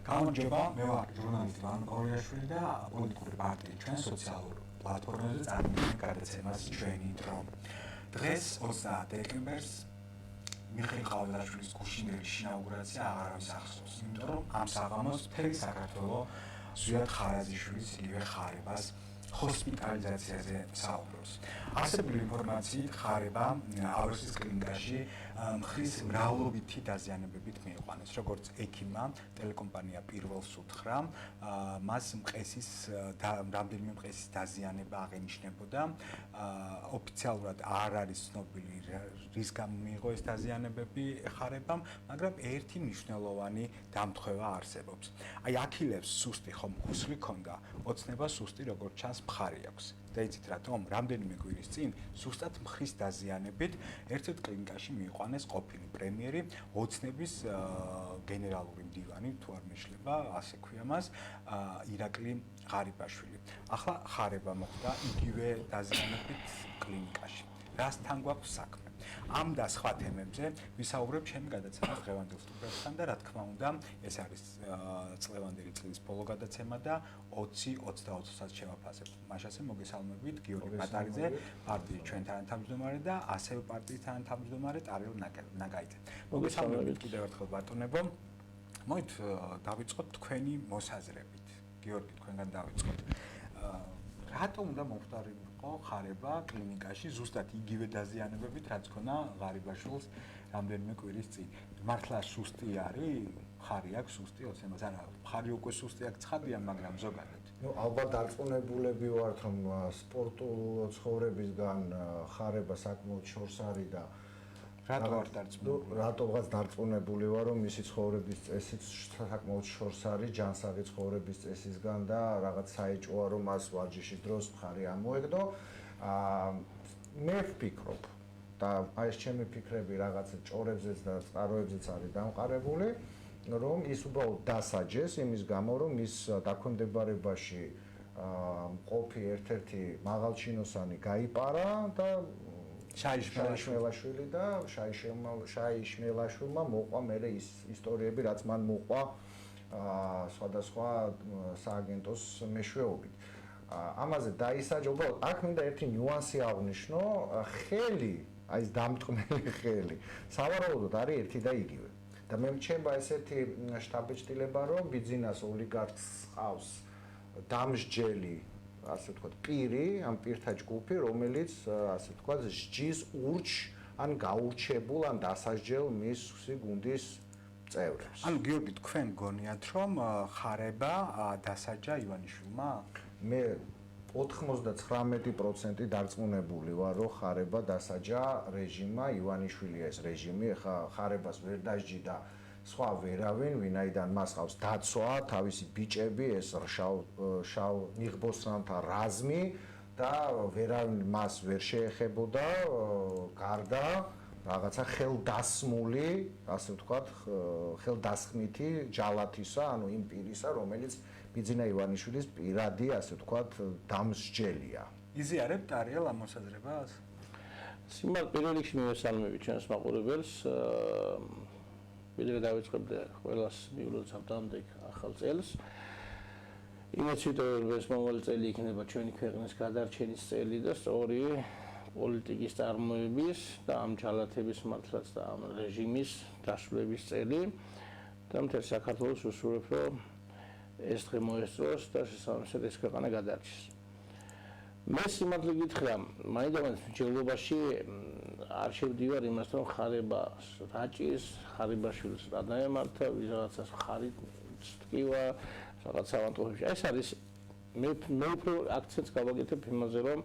გამარჯობა, მე ვარ ჟურნალისტი ვან ორიაშვილი და პოლიტიკური პარტიის ჩვენ სოციალურ პლატფორმებზე წარმოგვიდგენთ გადაცემას ჩვენი დრო. დღეს 30 დეკემბერს მიხეილ ყავლაშვილის გუშინდელი ინაუგურაცია აღარავის ახსოვს, იმიტომ რომ ამ საღამოს მთელი საქართველო ზვიად ხარაზიშვილის იგივე ხარებას ჰოსპიტალიზაციაზე საუბრობს. არსებული ინფორმაციით ხარება ავროსის კლინიკაში მხრის მრავლობითი დაზიანებებით მიიყვანეს, როგორც ექიმმა ტელეკომპანია პირველს უთხრა, მას რამდენიმე მყესის დაზიანება აღენიშნებოდა. ოფიციალურად არ არის ცნობილი რის გამო მიიღო ეს დაზიანებები ხარებამ, მაგრამ ერთი მნიშვნელოვანი დამთხევა არსებობს. აი აქილევს სუსტი ხომ ხუსლი ქონდა, ოცნება სუსტი როგორც ჩანს მხარი აქვს. და იცით რატომ? რამდენიმე კვირის წინ სუსტად მხრის დაზიანებით ერთ-ერთ კლინიკაში მიიყვანეს ყოფილი პრემიერი, ოცნების გენერალური მდივანი, თუ არ მეშლება, ასე ქვია მას, ირაკლი ღარიბაშვილი. ახლა ხარება მოხდა იგივე დაზიანებით კლინიკაში. რასთან გვაქვს საქმე? ამ და სხვა თემებზე ვისაუბრებ ჩემი გადაცემის დღევანდელ სტუდიასთან და რა თქმა უნდა, ეს არის წლევანდელი წლის ბოლო გადაცემა და 20-22-საც შევაფასებთ. მაშასე მოგესალმებით გიორგი პატარიძე, პარტიის ჩვენ თანამდებარე და ასევე პარტიის თანამდებარე ტარიელ ნაგაიძე. მოგესალმებით კიდევ ერთხელ ბატონებო. მოით დავიწყოთ თქვენი მოსაზრებით. გიორგი, თქვენგან დავიწყოთ. რატომ უნდა მომხდარიყო ხარება კლინიკაში ზუსტად იგივე დაზიანებებით, რაც ქონა ღარიბაშვილს რამდენიმე კვირის წინ? მართლა სუსტი არის? ხარი აქვს სუსტი ოცნებას? არა, ხარი უკვე სუსტი აქვს ცხადია, მაგრამ ზოგადად. ალბათ დარწმუნებულები ვართ, რომ სპორტულ ცხოვრებისგან ხარება საკმაოდ შორს არის და რატო არ დარწმუნებული? რატომღაც დარწმუნებული ვარ, რომ მისი ცხოვრების წესიც საკმაოდ შორს არის ჯანსაღი ცხოვრების წესისგან და რაღაც საეჭვოა, რომ მას ვარჯიშის დროს მხარი ამოეგდო. მე ვფიქრობ და აი ეს ჩემი ფიქრები რაღაც ჭორებზეც და წყაროებზეც არის დამყარებული, რომ ის უბრალოდ დასაჯეს იმის გამო, რომ ის დაქვემდებარებაში მყოფი ერთ-ერთი მაღალჩინოსანი გაიპარა და შაიშმელაშვილი და შაიშმელაშვილმა მოყვა მერე ის ისტორიები, რაც მან მოყვა სხვადასხვა სააგენტოს მეშვეობით. ამაზე დაისაჯა, უბრალოდ აქ მინდა ერთი ნიუანსი აღვნიშნო, ხელი, აი ეს დამტყმელი ხელი, სავარაუდოდ არის ერთი და იგივე. და მე მრჩება ესეთი შტაბეჭდილება, რომ ბიძინას ოლიგარქს ყავს დამსჯელი, ასე ვთქვათ, პირი, ამ პირთა ჯგუფი, რომელიც ასე ვთქვათ, სჯის ურჩ ან გაურჩებულ ან დასაჯელ მისი გუნდის წევრებს. ანუ გიორგი, თქვენ გონიათ, რომ ხარება დასაჯა ივანიშვილმა? მე 99% დარწმუნებული ვარ, რომ ხარება დასაჯა რეჟიმმა, ივანიშვილია ეს რეჟიმი, ეხა ხარებას ვერ დასჯიდა სხვა ვერავინ, ვინაიდან მას ყავს დაცვა, თავისი ბიჭები, ეს შავ ნიღბოსნანთა რაზმი და ვერავინ მას ვერ შეეხებოდა, გარდა რაღაცა ხელდასმული, ასე ვთქვათ, ხელდასხმითი ჯალათისა, ანუ იმ პირისა, რომელიც ბიძინა ივანიშვილის პირადი, ასე ვთქვათ, დამსჯელია. იზიარებთ არიელ ამ მოსაზრებას? პირველ რიგში მივესალმები ჩვენს მაყურებელს. ვიდრე დავიწყებდე ყველას მიულოცავ დამდეგ ახალ წელს. იმეციტოებს მომავალ წელი იქნება ჩვენი ქვეყნის გადარჩენის წელი და სწორი პოლიტიკის წარმოების და ამ ჯალათების მართლაც და ამ რეჟიმის დასრულების წელი და მთელ საქართველოს უსურვებ, რომ ეს დღე მოესწროს და შესაბამისად ეს ქვეყანა გადარჩეს. მე სიმართლე გითხრა, მაინდამაინც მსჯელობაში არ შევდივარ იმას, რომ ხარებას რაჭის, ხარიბაშვილს რა დაემართა, ვიღაცას ხარით ტკივა, რაღაც ავანტურებში. ეს არის მე უფრო აქცენტს გავაკეთებ იმაზე, რომ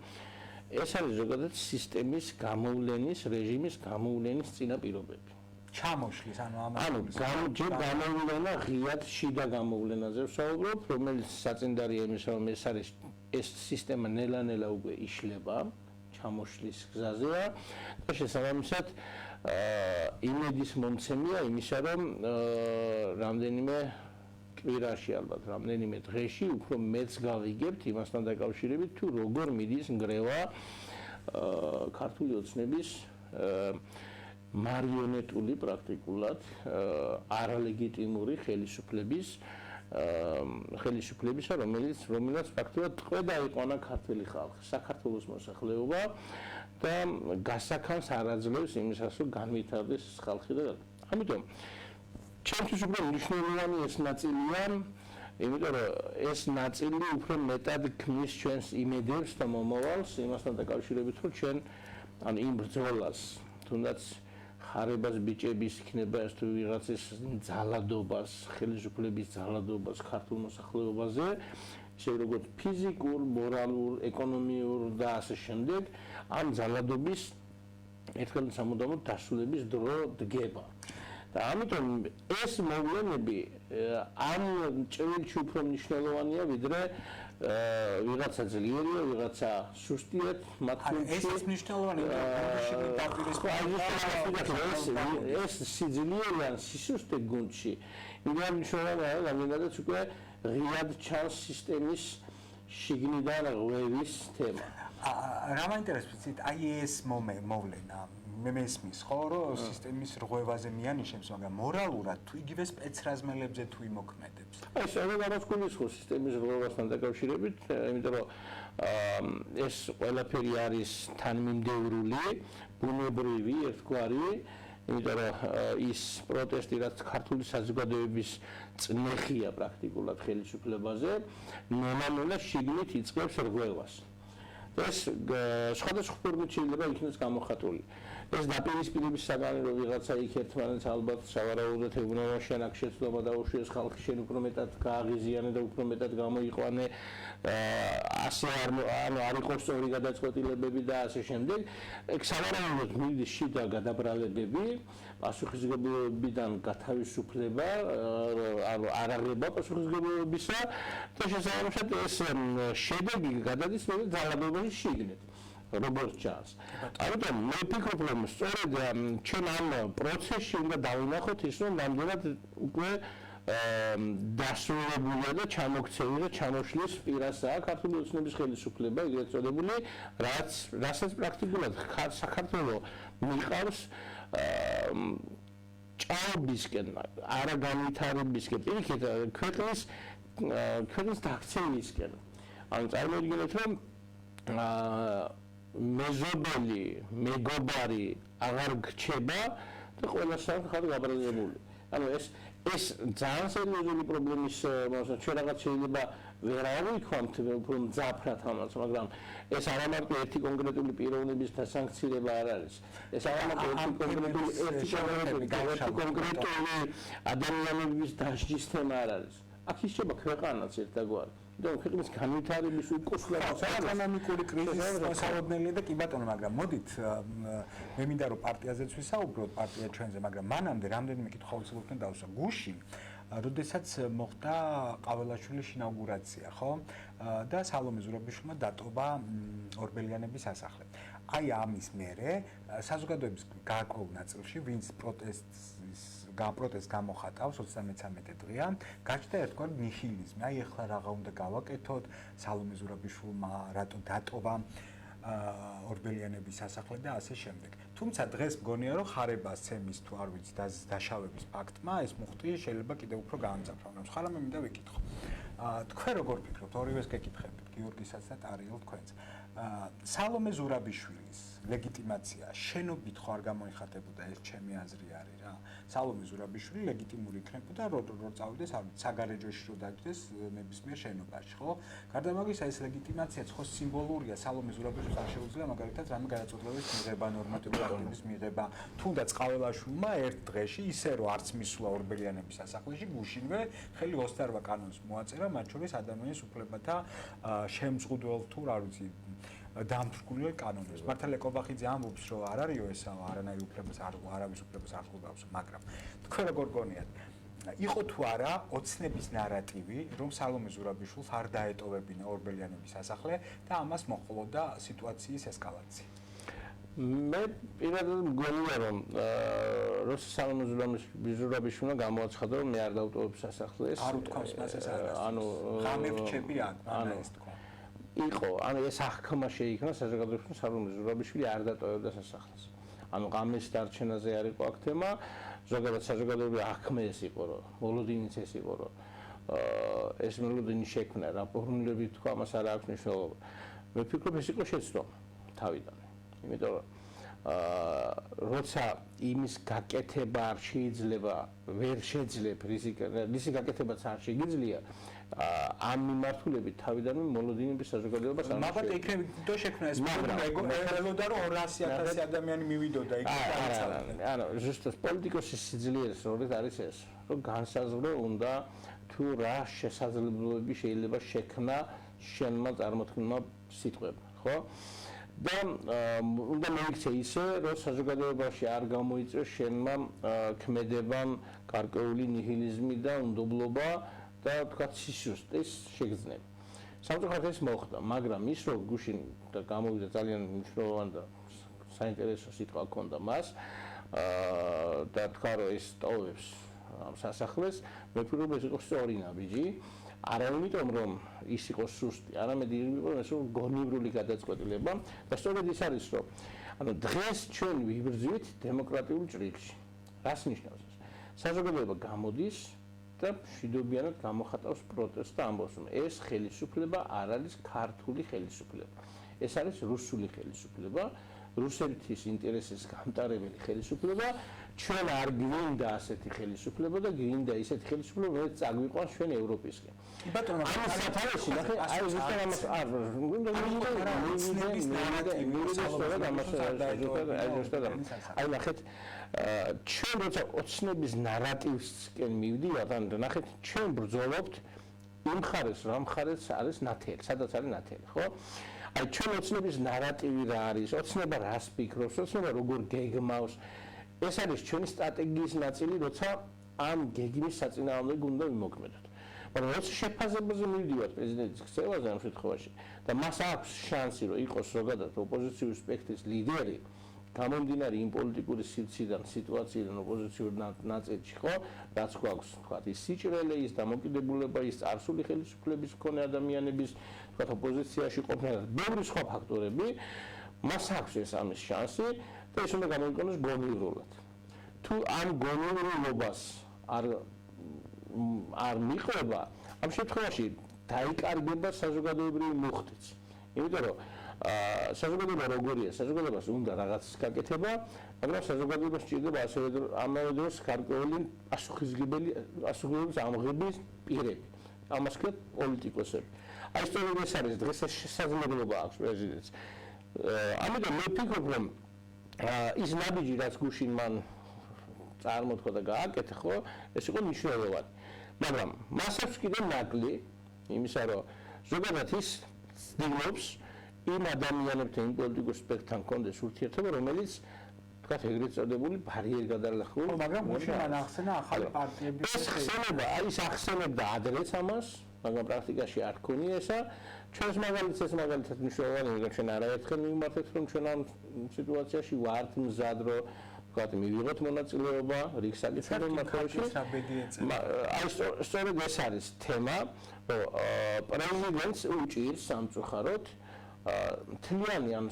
ეს არის ზოგადად სისტემის გამოვლენის, რეჟიმის გამოვლენის წინაპირობები. ჩამოშლის, ანუ გამოვლენა ღიად შიდა გამოვლენაზე ვსაუბრობ, რომელიც საწინდარია იმისა, რომ ეს სისტემა ნელა-ნელა უკვე იშლება, ჩამოშლის გზაზეა და შესაბამისად იმედის მომცემია იმისა, რომ რამდენიმე კვირაში ალბათ, რამდენიმე დღეში უფრო მეც გავიგებთ იმასთან დაკავშირებით, თუ როგორ მიდის ნგრევა ქართული ოცნების მარიონეტული პრაქტიკულად არალეგიტიმური ხელისუფლების ხელისუფლებისა, რომელიც ფაქტობრივად ტყვედა იყვანა ქართული ხალხი, საქართველოს მოსახლეობა და გასახანს არ აძლევს იმისას, რომ განვითარდეს ხალხი და ამიტომ ჩემთვის უფრო მნიშვნელოვანი ეს ნაწილია, იმიტომ რომ ეს ნაწილი უფრო მეტად ქმნის ჩვენს იმედებს და მომავალს იმასთან დაკავშირებით, რომ ჩვენ ან იმ ბრძოლას, თუნდაც ხარებას ბიჭების იქნება ეს თუ ვიღაცის ძალადობას, ხელისუფლების ძალადობას ქართულ მოსახლეობაზე, ისე როგორც ფიზიკურ, მორალურ, ეკონომიურ და ასე შემდეგ, ამ ძალადობის ერთხელ სამუდამოდ დასრულების დრო დგება. და ამიტომ ეს მოვლენები ამ ჭრილში უფრო მნიშვნელოვანია, ვიდრე ვიღაცა ძლიერია, ვიღაცა სუსტია, მაგრამ ეს მნიშვნელოვანია, ეს სიძლიერე ან სისუსტე გუნდში იმან მნიშვნელოვანია, რამდენადაც უკვე ღიად ჩანს სისტემის შიგნიდან ღვევის თემა. რა მაინტერესებს, აი ეს მოვლენა მე მესმის ხო, რომ სისტემის რღვევაზე მიანიშნებს, მაგრამ მორალურად თუ იგივე სპეცრაზმელებზე თუ იმოქმედებს. აი, შეიძლება ამას გულისხმობს სისტემის რღვევასთან დაკავშირებით, იმიტომ რომ ეს ყველაფერი არის თანმიმდევრული, ბუნებრივი, ერთგვარი, იმიტომ რომ ის პროტესტი, რაც ქართული საზოგადოების წნეხია პრაქტიკულად ხელისუფლებაზე, ნელა-ნელა შიგნით იწყებს რღვევას. ეს სხვადასხვა ფორმით შეიძლება იქნას გამოხატული. ეს დაპირისპირების საგანი რომ ვიღაცა იქ ერთმანეთს ალბათ სავარაუდოდ ეუბნება შენ აქ შეცდომა დაუშვიეს ხალხი შენ უფრო მეტად გააღიზიანე და უფრო მეტად გამოიყვანე ასე არ იყოს სწორი გადაწყვეტილებები და ასე შემდეგ. ეგ სავარაუდოდ მიდის შიდა გადაბრალებები, პასუხისმგებლობიდან გათავისუფლება, არაღება პასუხისმგებლობისა და შესაბამისად ეს შედეგი გადადის მე ძალადობაში შიგნით. როგორც ჩანს. ამიტომ მე ვფიქრობ, რომ სწორედ ჩვენ ამ პროცესში უნდა დავინახოთ ის, რომ ნამდვილად უკვე დასრულებულია და ჩამოქცეული და ჩამოშლის პირასაა ქართული ოცნების ხელისუფლება, ეგრეთ წოდებული, რასაც პრაქტიკულად საქართველო მიყავს ჭაობისკენ, არაგანვითარებისკენ, პირიქით ქვეყნის დაქცევისკენ. ანუ წარმოიდგინეთ, რომ მეზობელი, მეგობარი აღარ გრჩება და ყველასთან ხარ გაბრაზებული. ანუ ეს ძალიან სერიოზული პრობლემის მოსა ჩვენ რაღაც შეიძლება ვერ ავიქვამთ უფრო მძაფრად ამას, მაგრამ ეს არა მარტო ერთი კონკრეტული პიროვნების დასანქცირება არ არის. ეს არა მარტო ერთი კონკრეტული ადამიანების დასჯის თემა არ არის. აქ ისება ქვეყანაც ერთგვარი. და ქვეყნის განვითარების უკუსლებას ეკონომიკური კრიზისის მოსალოდნელია და კი ბატონო, მაგრამ მოდით მე მინდა რომ პარტიაზეც ვისაუბროთ, პარტია ჩვენზე, მაგრამ მანამდე რამდენიმე კითხვა უცებობდნენ დავსვა. გუშინ როდესაც მოხდა ყაველაშვილის ინაუგურაცია, ხო? და სალომე ზურაბიშვილმა დატოვა ორბელიანების სასახლე. აი ამის მერე საზოგადოების გარკვეულ ნაწილში, ვინც პროტესტს გამოხატავს 33 დღეა, გაჩნდა ერთგვარი ნიჰილიზმი. აი ეხლა რაღა უნდა გავაკეთოთ, სალომე ზურაბიშვილმა რატო დატოვა ორბელიანების სასახლე და ასე შემდეგ. თუმცა დღეს მგონია რომ ხარებას ცემის თუ არ ვიცი დაშავების ფაქტმა ეს მუხტი შეიძლება კიდევ უფრო გაამძაფროს. ხარა მე მინდა ვიკითხო. თქვენ როგორ ფიქრობთ? ორივეს გეკითხებით, გიორგისაც და ტარიელ თქვენს. სალომე ზურაბიშვილის ლეგიტიმაცია შენობით ხო არ გამოიხატებოდა, ეს ჩემი აზრი არის რა. სალომე ზურაბიშვილი ლეგიტიმური იქნებოდა რო წავიდეს საგარეჯოში რო დაჯდეს ნებისმიერ შენობაში, ხო? გარდა ამისა ეს ლეგიტიმაციაც ხო სიმბოლურია, სალომე ზურაბიშვილს არ შეუძლია მაგალითად რამე გადაწყვეტილების მიღება, ნორმატიული აქტების მიღება, თუნდაც ყაველაშვილმა ერთ დღეში ისე რომ არც მისვლა ორბელიანების სასახლეში გუშინვე ხელი 28 კანონს მოაწერა, მათ შორის ადამიანის უფლებათა შემზღუდველ თუ რა ვიცი დამთვრგული კანონებს. მართალია კობახიძე ამბობს, რომ არ არისო ესა არანაირი უფლებას არავის უფლებას არ ხვდავს, მაგრამ თქვენ როგორ გონიათ? იყო თუ არა ოცნების ნარატივი, რომ სალომე ზურაბიშვილს არ დაეტოვებინა ორბელიანების სასახლე და ამას მოჰყოლოდა სიტუაციის ესკალაცია? მე პირადად მგონია, რომ სალომე ზურაბიშვილმა გამოაცხადა, რომ მე არ დავტოვებ სასახლეს. არ უთქვამს მას ეს არასდროს. ანუ ღამე რჩები ან ეს თქვა. იყო, ანუ ეს აღქმა შეიქმნა საზოგადოებაში, სალომე ზურაბიშვილი არ დატოვებდა სასახლეს. ანუ ღამის დარჩენაზე არ იყო აქ თემა, ზოგადად საზოგადოებრივი აღქმა ეს იყო, რომ მოლოდინიც ეს იყო, რომ ეს მელოდინი შექმნა რა ფორმულები თქვა მას არ აქვს მნიშვნელობა. მე ვფიქრობ ეს იყო შეცდომა თავიდან. იმიტომ რომ როცა იმის გაკეთება არ შეიძლება, ვერ შეძლებ რისი გაკეთებაც არ შეგიძლია, ამ მიმართულებით თავიდანვე მოლოდინების საზოგადოებას არ მაგრამ იქნებოდა შექმნა ეს მელოდა რომ 200,000 ადამიანი მივიდოდა იქ და ანუ ზუსტად პოლიტიკოსის სიძლიერეს როლი არის ეს, რომ განსაზღვრო უნდა თუ რა შესაძლებლობები შეიძლება შექმნა შენმა წარმოქმნილმა სიტყვებმა, ხო? და უნდა მოიქცე ისე, რომ საზოგადოებაში არ გამოიწვიოს შენმა ქმედებამ გარკვეული ნიჰილიზმი და უნდობლობა და თქვა სისუსტის შეგრძნება. სამწუხაროდ ეს მოხდა, მაგრამ ის რომ გუშინ და გამოვიდა ძალიან მნიშვნელოვანი და საინტერესო სიტყვა ჰქონდა მას და თქვა რომ ეს ტოვებს ამ სასახლეს, მე ვფიქრობ ეს იყო სწორი ნაბიჯი. არა იმიტომ რომ ის იყო სუსტი, არამედ იმიტომ რომ გონივრული გადაწყვეტილება და სწორედ ის არის რომ ანუ დღეს ჩვენ ვიბრძვით დემოკრატიულ ჭრილში. რას ნიშნავს ეს? საზოგადოება გამოდის და მშვიდობიანად გამოხატავს პროტესტს და ამბობს რომ ეს ხელისუფლება არ არის ქართული ხელისუფლება. ეს არის რუსული ხელისუფლება, რუსეთის ინტერესის გამტარებელი ხელისუფლება. ჩვენ არ გვინდა ასეთი ხელისუფლება და გვინდა ისეთი ხელისუფლება, რომელიც წაგვიყვანს ჩვენ ევროპისკენ. ბატონო, ამას სათავეში ნახე, აი ზუსტად ამას არ გვინდა აი ნახეთ, ჩვენ როცა ოცნების ნარატივსკენ მივდივართ, ან ნახეთ, ჩვენ ბრძოლობთ იმ მხარეს, რა მხარეს არის ნათელი, სადაც არის ნათელი, ხო? აი ჩვენ ოცნების ნარატივი რა არის, ოცნება რას ფიქრობს, ოცნება როგორ გეგმავს, ეს არის ჩვენი სტრატეგიის ნაწილი, როცა ამ გეგმის საწინააღმდეგო უნდა ვიმოქმედოთ. მაგრამ როცა შეფასებაზე მივდივართ პრეზიდენტის ქცევაზე ამ შემთხვევაში და მას აქვს შანსი, რომ იყოს ზოგადად ოპოზიციური სპექტრის ლიდერი, გამომდინარე იმ პოლიტიკური სივრციდან, სიტუაციიდან ოპოზიციურ ნაწილში, ხო, რაც გვაქვს, თქვა, ის სიჭრელე, ის დამოკიდებულება, ის წარსული ხელისუფლების მქონე ადამიანების, თქვა, ოპოზიციაში ყოფნა და ბევრი სხვა ფაქტორები, მას აქვს ეს ამის შანსი და ეს უნდა გამოიყენოს გონივრულად. თუ ამ გონივრულობას არ მიყვება, ამ შემთხვევაში დაიკარგება საზოგადოებრივი მუხტიც. იმიტომ რომ საზოგადოება როგორია, საზოგადოებას უნდა რაღაც გაკეთება, მაგრამ საზოგადოებას სჭირდება ამავე დროს გარკვეული პასუხისმგებლობის ამღების პირები. ამას ქვია პოლიტიკოსები. აი სწორედ ეს არის დღეს ეს შესაძლებლობა აქვს პრეზიდენტს. ამიტომ მე ვფიქრობ, რომ ის ნაბიჯი, რაც გუშინ მან წარმოთქვა და გააკეთა, ხო, ეს იყო მნიშვნელოვანი. მაგრამ მას აქვს კიდევ ნაკლი იმისა, რომ ზოგადად ის ცდილობს იმ ადამიანებთან, იმ პოლიტიკურ სპექტრთან კონდეს ურთიერთობა, რომელიც თქვა ეგრეთ წოდებული ბარიერი გადალახული. მაგრამ გუშინ მან ახსენა ახალი პარტიების ეს ხსენება, აი ეს ახსენებდა ადრეც ამას, მაგრამ პრაქტიკაში არ ქონია ესა. ჩვენს მაგალითად მნიშვნელოვანია, რომ ჩვენ არაერთხელ მიმართეთ, რომ ჩვენ ამ სიტუაციაში ვართ მზად, რომ თქვა მივიღოთ მონაწილეობა რიგ საკითხებთან მიმართებაში. აი სწორედ ეს არის თემა, რომ პრეზიდენტს უჭირს სამწუხაროდ მთლიანი ამ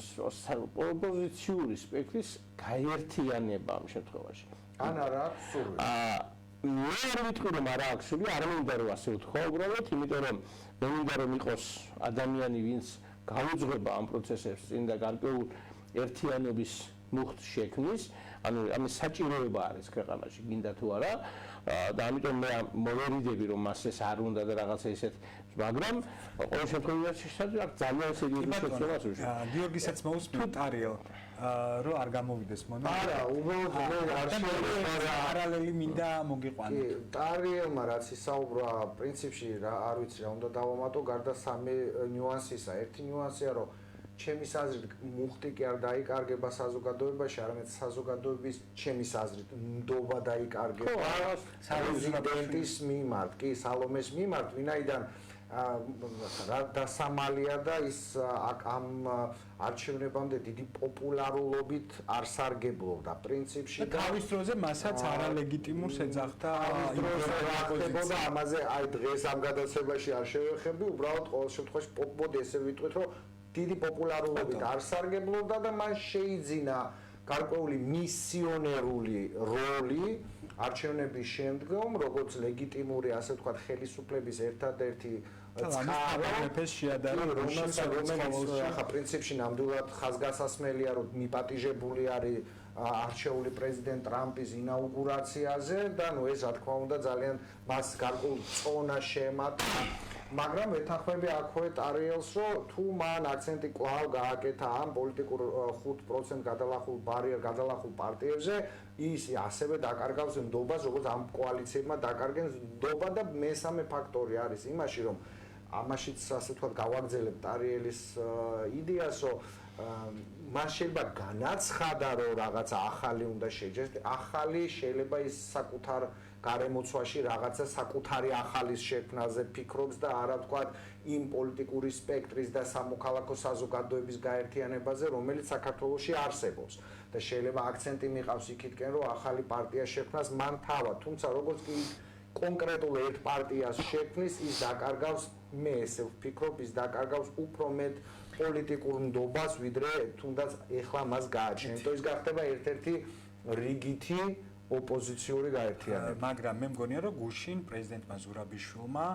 ოპოზიციური სპექტრის გაერთიანება ამ შემთხვევაში. ან არა აქვს სურვილი. მე არ ვიტყვი რომ არა აქვს სურვილი, არ მინდა რომ ასე ვთქვა უბრალოდ, იმიტომ რომ მე მინდა რომ იყოს ადამიანი, ვინც გაუძღვება ამ პროცესებს წინ და გარკვეულ ერთიანობის მუხტს შექმნის, ანუ ამის საჭიროება არის ქვეყანაში, გინდა თუ არა, და ამიტომ მე მოვერიდები რომ მას ეს არ უნდა და რაღაცა ისეთ, მაგრამ ყოველ შემთხვევაში ძალიან სერიოზული შეცდომას უშვა. გიორგისაც მოусმინე ტარიელ რომ არ გამოვიდეს მონა. არა, უბრალოდ მე არ შეიძლება პარალელი მინდა მოგიყვანოთ. ტარიელმა რაც ისაუბრა, პრინციპში არ ვიცი რა უნდა დავამატო, გარდა სამი ნიუანსისა. ერთი ნიუანსია რომ ჩემის აზრით მუხტი კი არ დაიკარგება საზოგადოებაში, არამედ საზოგადოების ჩემის აზრით ნდობა დაიკარგება პრეზიდენტის მიმართ, კი სალომეს მიმართ, ვინაიდან დასამალია და ის ამ არჩევნებამდე დიდი პოპულარულობით არ სარგებლობდა პრინციპში და თავის დროზე მასაც არალეგიტიმურს ეძახდა და ამაზე აი დღეს ამ გადაცემაში არ შევეხები, უბრალოდ ყოველ შემთხვევაში მოდი ესე ვიტყვით, რომ დიდი პოპულარულობით არ სარგებლობდა და მან შეიძინა გარკვეული მისიონერული როლი არჩევნების შემდგომ, როგორც ლეგიტიმური, ასე ვთქვათ, ხელისუფლების ერთადერთი მეფეს შეადარა რომელიც ახლა პრინციპში ნამდვილად ხაზგასასმელია, რომ მიპატიჟებული არის არჩეული პრეზიდენტ ტრამპის ინაუგურაციაზე და ნუ ეს რა თქმა უნდა ძალიან მას გარკვეულ წონას შემატა. მაგრამ ეთანხმები აქვე ტარიელს, რომ თუ მან აქცენტი კვლავ გააკეთა ამ პოლიტიკურ 5% გადალახულ პარტიებზე, ის ასევე დაკარგავს ნდობას, როგორც ამ კოალიციებმა დაკარგენ ნდობა და მესამე ფაქტორი არის იმაში, რომ ამაშიც ასე ვთქვათ გავაგრძელებ ტარიელის იდეას, რომ მას შეიძლება განაცხადა, რომ რაღაცა ახალი უნდა შეჯდეს, ახალი შეიძლება ის საკუთარ გარემოცვაში რაღაცა საკუთარი ახალის შექმნაზე ფიქრობს და არა ვთქვათ იმ პოლიტიკური სპექტრის და სამოქალაქო საზოგადოების გაერთიანებაზე, რომელიც საქართველოში არსებობს და შეიძლება აქცენტი მიყავს იქითკენ, რომ ახალი პარტია შექმნას მან თავად, თუმცა როგორც კი კონკრეტულ ერთ პარტიას შექმნის, ის დაკარგავს, მე ესე ვფიქრობ, ის დაკარგავს უფრო მეტ პოლიტიკურ ნდობას, ვიდრე თუნდაც ეხლა მას გააჩნია. იმიტომ ის გახდება ერთ-ერთი რიგითი ოპოზიციური გაერთიანება. მაგრამ მე მგონია, რომ გუშინ პრეზიდენტმა ზურაბიშვილმა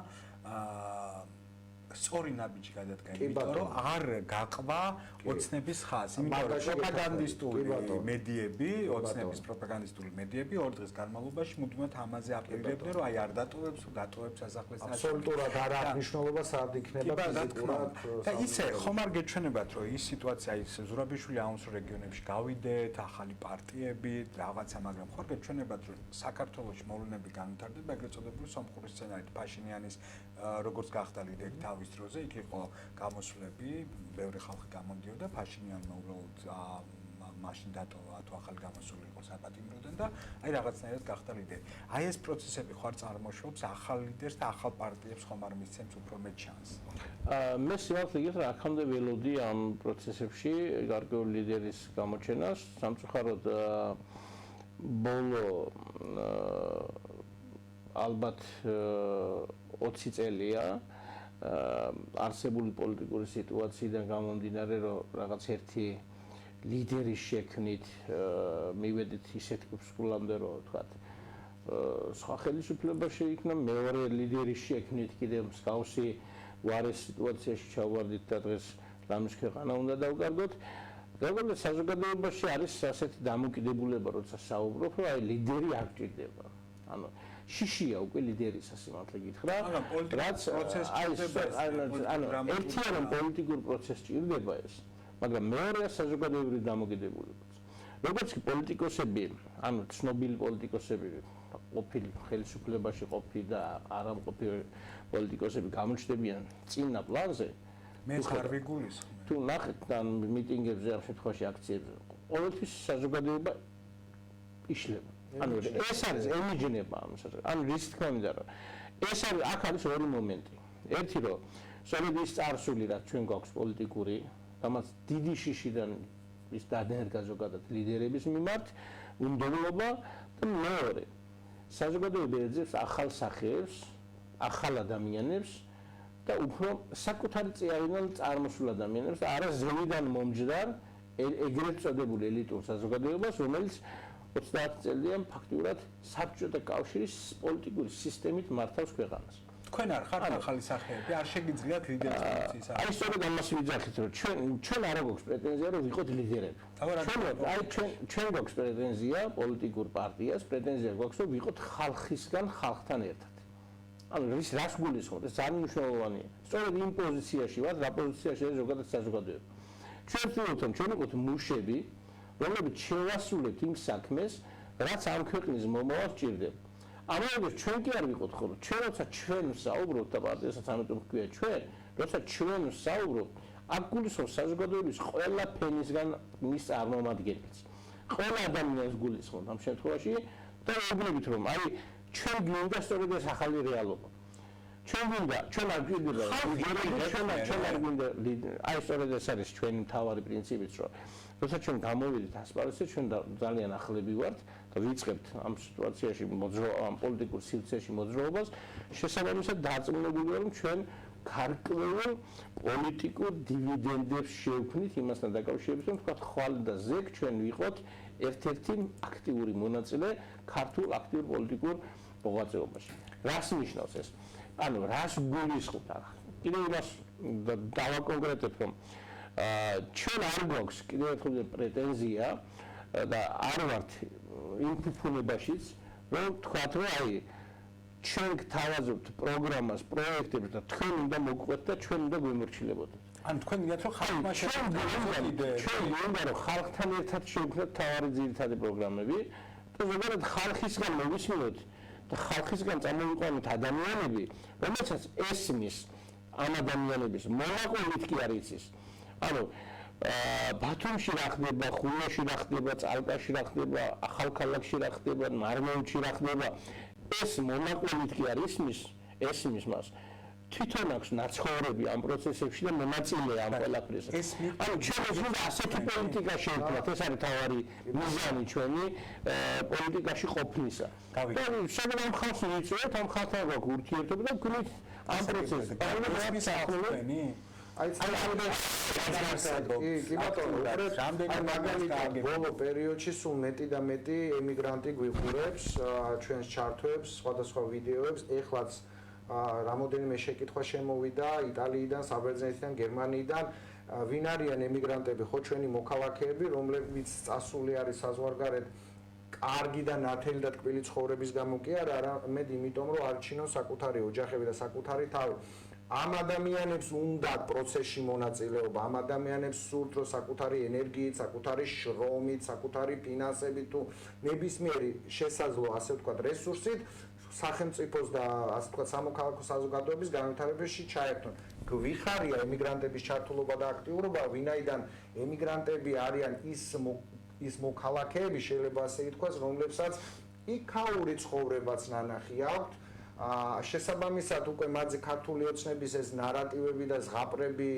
სწორი ნაბიჯი გადადგა, იმიტომ რომ არ გაყვა ოცნების ხაზი, იმიტომ რომ პროპაგანდისტული მედიები, ოცნების პროპაგანდისტული მედიები 2 დღის განმავლობაში მუდმივად ამაზე აპირებდნენ, რომ აი არ დატოვებს, დატოვებს სასახლეს ნაშრომი. აბსოლუტურად არ აქვს მნიშვნელობა, სად იქნება ფიზიკურად. და ისე ხომ არ გეჩვენებათ, რომ ის სიტუაცია ის ზურაბიშვილი აუნს რეგიონებში გავიდეთ, ახალი პარტიები, რაღაცა, მაგრამ ხომ არ გეჩვენებათ, რომ საქართველოში მოვლენები განვითარდება, ეგრეთ წოდებული სომხური სცენარით, ფაშინიანის როგორც გახდა ლიდერი თავის დროზე, იქ იყო გამოსვლები, ბევრი ხალხი გამოდიოდა, ფაშინიანმა უბრალოდ მაშინ დატოვა, თუ ახალი გამოსული იყო საპატიმროდან და აი რაღაცნაირად გახდა ლიდერი. აი ეს პროცესები ხარ წარმოშობს ახალ ლიდერს და ახალ პარტიებს ხომ არ მისცემს უფრო მეტ შანსს. მე სიმართლე გითხრა, აქამდე ველოდი ამ პროცესებში გარკვეული ლიდერის გამოჩენას, სამწუხაროდ ბოლო ალბათ 20 წელია არსებული პოლიტიკური სიტუაციიდან გამომდინარე, რომ რაღაც ერთი ლიდერის შექმნით მივედით ისეთ კურსულამდე, რომ ვთქვათ, სხვა ხელისუფლება შეიქმნა, მეორე ლიდერის შექმნით კიდევ მსგავსი უარეს სიტუაციაში ჩავარდით და დღეს რამის ქვეყანა უნდა დავკარგოთ. როგორც საზოგადოებაში არის ასეთი დამოკიდებულება, როცა საუბრობ, რომ აი ლიდერი არ გჭირდება. ანუ შიშია უკვე ლიდერისა სიმართლე გითხრა, რაც ერთიანად პოლიტიკურ პროცესს ჭირდება ეს, მაგრამ მეორეა საზოგადოებრივი დამოკიდებულებაც. როგორც კი პოლიტიკოსები, ანუ ცნობილი პოლიტიკოსები, ყოფილი ხელისუფლებაში ყოფილი და არა მყოფილი პოლიტიკოსები გამოჩნდებიან წინა პლანზე, მე ხარ ვიგულისხმე. თუ ნახეთ თან მიტინგებზე, ამ შემთხვევაში აქციებზე, ყოველთვის საზოგადოება იშლება. ანუ ეს არის ემიჯნება ამ საზოგადოებას. ანუ რის თქმა უნდა, რომ ეს არის აქ არის ორი მომენტი. ერთი რომ სწორედ ის წარსული, რაც ჩვენ გვაქვს პოლიტიკური, რამაც დიდი შიშიდან ის დადენერგა ზოგადად ლიდერების მიმართ, უნდობლობა და მეორე საზოგადოება ეძებს ახალ სახეებს, ახალ ადამიანებს და უფრო საკუთარი წიაღიდან წარმოსულ ადამიანებს და არა ზემიდან მომჯდარ ეგრეთ წოდებული ელიტურ საზოგადოებას, რომელიც 30 წელია ფაქტურად საბჭოთა კავშირის პოლიტიკური სისტემით მართავს ქვეყანას. თქვენ არ ხართ ახალი სახეები, არ შეგიძლიათ ლიდერის პოზიციის. აი სწორედ ამას ვიძახით, რომ ჩვენ არ გვაქვს პრეტენზია, რომ ვიყოთ ლიდერები. ჩვენ გვაქვს პრეტენზია პოლიტიკურ პარტიას, პრეტენზია გვაქვს, რომ ვიყოთ ხალხისგან ხალხთან ერთად. ანუ რას გულისხმობთ? ეს ძალიან მნიშვნელოვანია. სწორედ იმ პოზიციაში ვართ, რა პოზიციაში არის ზოგადად საზოგადოება. ჩვენ ვთქვით, რომ ჩვენ ვიყოთ მუშები, რომლებიც შევასრულებთ იმ საქმეს, რაც ამ ქვეყნის მომავალს ჭირდება. ამავდროულად ჩვენ კი არ ვიყოთ ხოლმე, ჩვენ როცა ჩვენ ვსაუბრობთ და პარტიასაც ამიტომ ვქვია ჩვენ, როცა ჩვენ ვსაუბრობთ, აქ გულისხმობს საზოგადოების ყველა ფენისგან მის წარმომადგენელს. ყველა ადამიანს გულისხმობთ ამ შემთხვევაში და ვიგნებით, რომ აი ჩვენ გვინდა სწორედ ეს ახალი რეალობა. ჩვენ გვინდა, ჩვენ არ გვინდა, ჩვენ არ გვინდა, აი სწორედ ეს არის ჩვენი მთავარი პრინციპიც, რომ როცა ჩვენ გამოვიდით ასპარეზზე, ჩვენ ძალიან ახლები ვართ და ვიწყებთ ამ სიტუაციაში ამ პოლიტიკურ სივრცეში მოძრაობას, შესაბამისად დარწმუნებული ვარ, რომ ჩვენ გარკვეულ პოლიტიკურ დივიდენდებს შევქმნით იმასთან დაკავშირებით, რომ თქვათ ხვალ და ზეგ ჩვენ ვიყოთ ერთ-ერთი აქტიური მონაწილე ქართულ აქტიურ პოლიტიკურ მოღვაწეობაში. რას ნიშნავს ეს? ანუ რას გულისხმობთ? კიდევ იმას დავაკონკრეტებ, რომ ჩვენ არ გვაქვს კიდევ ერთხელ პრეტენზია და არ ვართ იმ ფუფუნებაშიც, რომ თქვათ, რომ აი ჩვენ გთავაზობთ პროგრამას, პროექტებს და თქვენ უნდა მოგვყვეთ და ჩვენ უნდა გვემორჩილებოდეთ. ანუ თქვენ გინდათ რომ ხალხმა ჩვენ უნდა რომ ხალხთან ერთად შევქმნათ თავარი ძირითადი პროგრამები და ზოგადად ხალხისგან მოვისმინოთ და ხალხისგან წამოვიყვანოთ ადამიანები, რომელსაც ესმის ამ ადამიანების მონაკვეთით კი არ იცის. ანუ ბათუმში რა ხდება, ხულაში რა ხდება, წალკაში რა ხდება, ახალქალაქში რა ხდება, მარმეუთში რა ხდება, ეს მონაკვეთით კი არ ისმის მას. თვითონ აქვს ნაცხოვრები ამ პროცესებში და მონაწილეა ამ ყველაფერზე. ანუ ჩვენ უნდა ასეთი პოლიტიკა შევქმნათ, ეს არის თავარი მიზანი ჩვენი პოლიტიკაში ყოფნისა. და საგანო ხალხს ვიცით, ამ ხალხთან გვაქვს ურთიერთობა და გვით ამ პროცესზე. მაგალითად ბოლო პერიოდში სულ მეტი და მეტი ემიგრანტი გვიხურებს ჩვენს ჩართვებს, სხვადასხვა ვიდეოებს, ეხლაც რამოდენიმე შეკითხვა შემოვიდა იტალიიდან, საბერძნეთიდან, გერმანიიდან, ვინ არიან ემიგრანტები, ხო ჩვენი მოქალაქეები, რომლებიც წასული არის საზღვარგარეთ კარგი და ნათელი და ტკბილი ცხოვრების გამო კი არა, არამედ იმიტომ რომ არჩინონ საკუთარი ოჯახები და საკუთარი თავი. ამ ადამიანებს უნდა პროცესში მონაწილეობა, ამ ადამიანებს სურთ რომ საკუთარი ენერგიით, საკუთარი შრომით, საკუთარი ფინანსებით თუ ნებისმიერი შესაძლო, ასე ვთქვათ, რესურსით სახელმწიფოს და ასე ვთქვათ სამოქალაქო საზოგადოების განვითარებაში ჩაერთონ. გვიხარია ემიგრანტების ჩართულობა და აქტიურობა, ვინაიდან ემიგრანტები არიან ის მოქალაქეები, შეიძლება ასე ითქვას, რომლებსაც იქაური ცხოვრებაც ნანახი აქვთ. შესაბამისად უკვე მათზე ქართული ოცნების ეს ნარატივები და ზღაპრები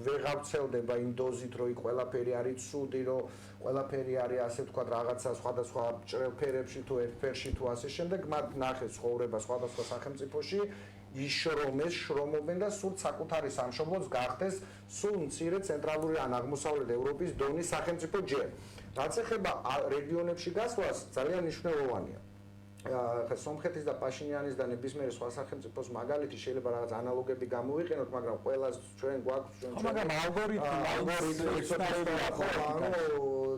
ვეღარ ვრცელდება იმ დოზით, რომ იქ ყველაფერი არის ცუდი, რომ ყველაფერი არის ასე ვთქვათ რაღაცა სხვადასხვა ჭრელ ფერებში თუ ერთ ფერში თუ ასე შემდეგ, მათ ნახეს ცხოვრება სხვადასხვა სახელმწიფოში, იშრომეს, შრომობენ და სულ საკუთარი სამშობლოც გახდეს სულ მცირე ცენტრალური ან აღმოსავლეთ ევროპის დონის სახელმწიფო ჯერ. რაც ეხება რეგიონებში გასვლას, ძალიან მნიშვნელოვანია. სომხეთის და პაშინიანის და ნებისმიერი სხვა სახელმწიფოს მაგალითი შეიძლება რაღაც ანალოგები გამოვიყენოთ, მაგრამ ყველას ჩვენ გვაქვს მაგრამ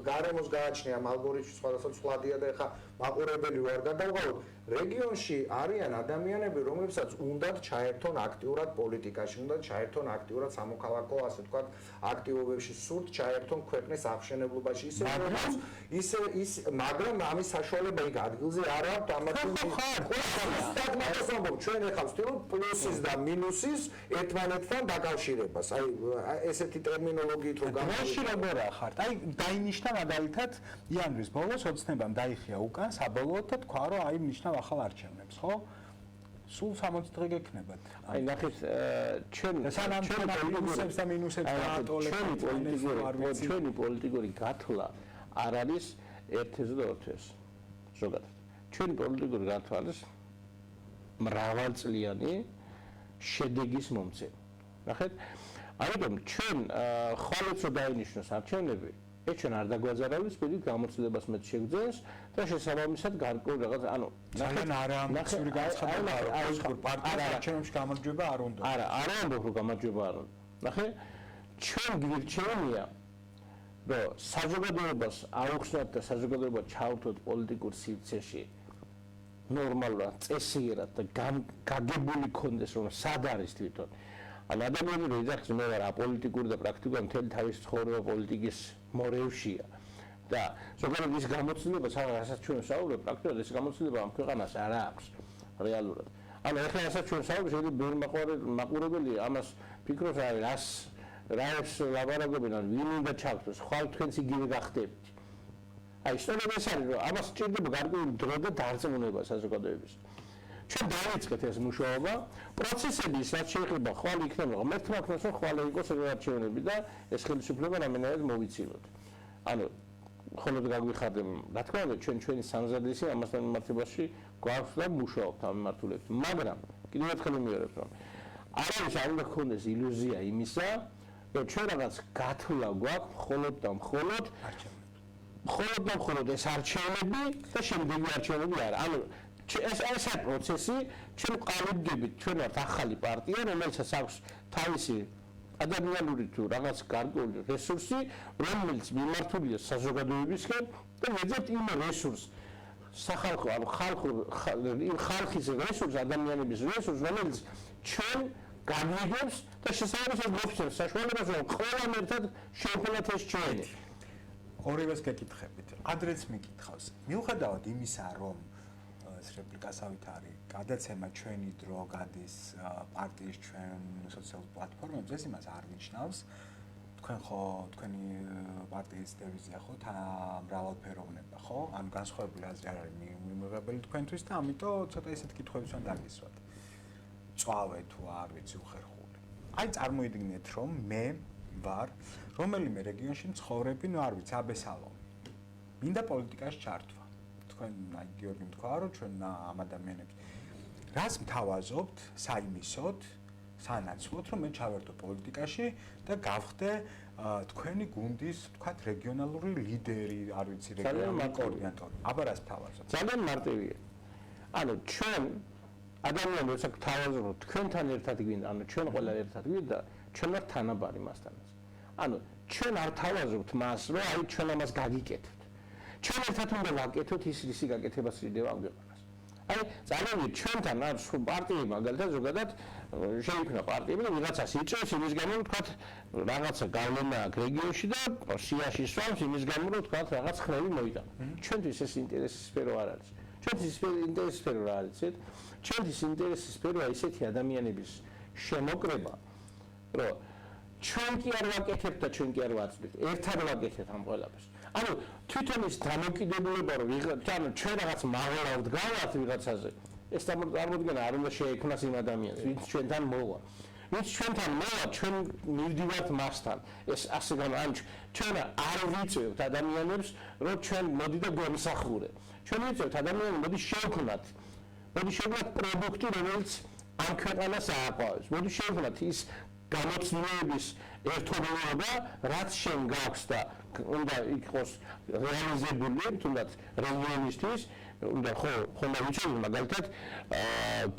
გარემოს გააჩნია ამ ალგორითმის სხვადასხვა ცვლადია და ეხა მაყურებელი ვარ გადავყავოთ. რეგიონში არიან ადამიანები, რომლებსაც უნდათ ჩაერთონ აქტიურად პოლიტიკაში, უნდათ ჩაერთონ აქტიურად სამოქალაქო, ასე ვთქვათ, აქტივობებში, სურთ ჩაერთონ ქვეყნის აღშენებლობაში, მაგრამ ამის საშუალება იქ ადგილზე არ აქვს, ჩვენ ეხლა ვცდილობთ პლუსის და მინუსის ერთმანეთთან დაკავშირებას. აი ესეთი ტერმინოლოგიით რომ გამოვაშორებორა ხართ. აი დაინიშნა მაგალითად იანვრის ბოლოს ოცნებამ დაიხია უკან საბოლოოდ და თქვა რომ აი ნიშნავ ახალ არჩევნებს, ხო? სულ 60 დღე გექნებათ. აი ნახეთ ჩვენ პლუსებს და მინუსებს დაატოლეთ. ჩვენი პოლიტიკური გათვლა არ არის ერთ-ერთი და ორ-თვეს. ზოგადად ჩვენი პოლიტიკური გათვლა არის მრავალწლიანი შედეგის მომცემი. ნახეთ, ამიტომ ჩვენ ხვალეც რომ დაინიშნოს არჩევნები, ეს ჩვენ არ დაგვაზარავებს, პირიქით გამოცდილებას მეც შეგვძენს და შესაბამისად გარკვეულ რაღაც, ანუ ძალიან არამციური განცხადება, რომ პარტიის არჩევნებში გამარჯვება არ უნდა. არა ამბობ რომ გამარჯვება არ უნდა. ნახე, ჩვენ გვირჩევნია რომ საზოგადოებას აუხსნათ და საზოგადოება ჩავრთოთ პოლიტიკურ სივრცეში ნორმალურად, წესიერად და გაგებული ქონდეს რომ სად არის თვითონ. ან ადამიანი რომ იძახს მე ვარ აპოლიტიკური და პრაქტიკულად მთელი თავისი ცხოვრება პოლიტიკის მორევშია და ზოგადად ის გამოცდილება, რასაც ჩვენ ვსაუბრობთ, პრაქტიკულად ეს გამოცდილება ამ ქვეყანას არ აქვს რეალურად. ანუ ახლა რასაც ჩვენ ვსაუბრობთ, შეიძლება ბევრი მაყურებელი ამას ფიქრობს, რას ლაბარაკობენ, ან ვინ უნდა ჩავთოს, ხვალ თქვენც იგივე გახდებთ. აი სწორედ ეს არის, რომ ამას სჭირდება გარკვეული დრო და დარწმუნება საზოგადოების. ჩვენ დავიწყეთ ეს მუშაობა, პროცესები, რაც შეიძლება ხვალ იქნება, ღმერთმა ქნას რომ ხვალ იყოს არჩევნები და ეს ხელისუფლება რამენად მოვიცილოთ. ანუ ხოლმე გაგვიხარდა, რა თქმა უნდა, ჩვენი სამზადისი ამასთან მიმართებაში გვაქვს და მუშაობთ ამ მიმართულებით. მაგრამ კიდევ ერთხელ მივიარებ, რომ არ უნდა გქონდეს ილუზია იმისა, რომ ჩვენ რაღაც გათვლა გვაქვს მხოლოდ და მხოლოდ მხოლოდ ეს არჩევნები და შემდეგი არჩევნები არა. ანუ ეს პროცესი ჩვენ ყალიბდებით, ჩვენ ვართ ახალი პარტია, რომელსაც აქვს თავისი ადამიანური თუ რაღაც გარკვეული რესურსი, რომელიც მიმართულია საზოგადოებისკენ და მეძებთ იმ რესურსს სახალხო, ანუ ხალხის რესურსს, ადამიანების რესურსს, რომელიც ჩვენ განვიგებს და შესაბამისად მოგვცემს საშუალებას, რომ ყველამ ერთად შევქმნათ ეს ჩვენი. ორივეს გეკითხებით. ადრეც მიკითხავს. მიუხედავად იმისა, რომ ეს რეპლიკასავით არის, გადაცემა ჩვენი დრო გადის პარტიის ჩვენ სოციალურ პლატფორმებზე, ეს იმას არ ნიშნავს. თქვენ ხო თქვენი პარტიის დევიზია ხო მრავალფეროვნება, ხო? ანუ განსხვავებული აზრი არ არის მიმიღებელი თქვენთვის და ამიტომ ცოტა ისეთ კითხვებს უნდა დაგისვათ. წვავე თუ არ ვიცი უხერხული. აი წარმოიდგინეთ, რომ მე ვარ რომელიმე რეგიონში მცხოვრები, ნუ არ ვიცი, აბესალო. მინდა პოლიტიკაში ჩართვა. თქვენ აი გიორგი თქვა, რომ ჩვენ ამ ადამიანებს რას მთავაზობთ საიმისოდ, სანაცვლოდ, რომ მე ჩავერთო პოლიტიკაში და გავხდე თქვენი გუნდის, თქვათ, რეგიონალური ლიდერი, არ ვიცი, რეგიონალური კოორდინატორი. აბა რას მთავაზობთ? ძალიან მარტივია. ანუ ჩვენ ადამიანები როცა გთავაზობთ, თქვენთან ერთად გვინდა, ანუ ჩვენ ყველა ერთად გვინდა, ჩვენ ვართ თანაბარი მასთანაც. ანუ ჩვენ არ თავაზობთ მას, რომ აი ჩვენ ამას გაგიკეთებთ. ჩვენ ერთად უნდა ვაკეთოთ ის გაკეთებას რიდევა ამგვეყანას. აი ძალიან ჩვენთან არის პარტიები მაგალითად ზოგადად შეიქმნა პარტიები და ვიღაცას იწევს იმის გამო რომ თქვათ რაღაცა გავლენა აქვს რეგიონში და სიაში სვამს იმის გამო რომ თქვათ რაღაც ხმები მოიტანა. ჩვენთვის ეს ინტერესის სფერო არ არის. ჩვენთვის ინტერესის სფერო რა არის? ჩვენთვის ინტერესის სფეროა ისეთი ადამიანების შემოკრება, რომ ჩვენ კი არ ვაკეთებთ და ჩვენ კი არ ვაწვდით. ერთად ვაკეთებთ ამ ყველაფერს. ანუ თვითონ ის დამოკიდებულება რომ ჩვენ რაღაც მაღლა ვდგავართ ვიღაცაზე, ეს წარმოდგენა არ უნდა შეექმნას იმ ადამიანს, ვინც ჩვენთან მოვა. ვინც ჩვენთან მოვა, ჩვენ მივდივართ მასთან. ეს ასე ანუ ჩვენ არ ვიწევთ ადამიანებს, რომ ჩვენ მოდი და გვემსახურე. ჩვენ ვიწევთ ადამიანებს, მოდი შევქმნათ. მოდი შევქმნათ პროდუქტი, რომელიც ამ ქვეყანას ააყვავებს. მოდი შევქმნათ ის გამოცდილების ერთობლიობა, რაც შენ გაქვს და უნდა იყოს რეალიზებული, თუნდაც რეგიონისთვის, უნდა ხომ ვიცი მაგალითად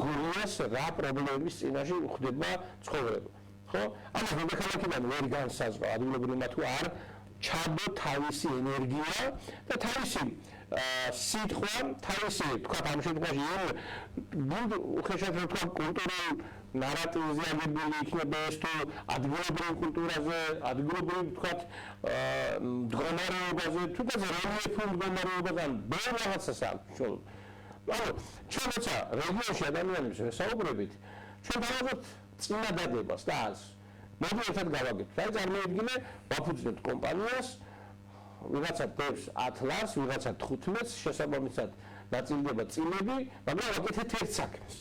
გურიას რა პრობლემების წინაშე ხდება ცხოვრება. ხო? ანუ მოქალაქეებთან ვერ განსაზღვრა ადგილობრივმა თუ არ ჩადო თავისი ენერგია და თავისი სიტყვა, თავისი თქვა ამ შემთხვევაში ბუნდ უხეშად თქვა კულტურულ ნარატივზე აგებული იქნება ეს თუ ადგილობრივ კულტურაზე, ადგილობრივ თქვა მდგომარეობაზე, თუ და რელიეფურ მდგომარეობაზე, ბევრ რაღაცას აქვს. ანუ ჩვენ როცა რეგიონში ადამიანებს ვესაუბრებით, ჩვენ დავაყოთ წინადადებას და აზრს. მოდი ერთად გავაკეთოთ. აი წარმოიდგინე, ვაფუძნებთ კომპანიას, ვიღაცა დევს 10 ლარს, ვიღაცა 15-ს, შესაბამისად ნაწილდება წილები, მაგრამ ვაკეთეთ ერთ საქმეს.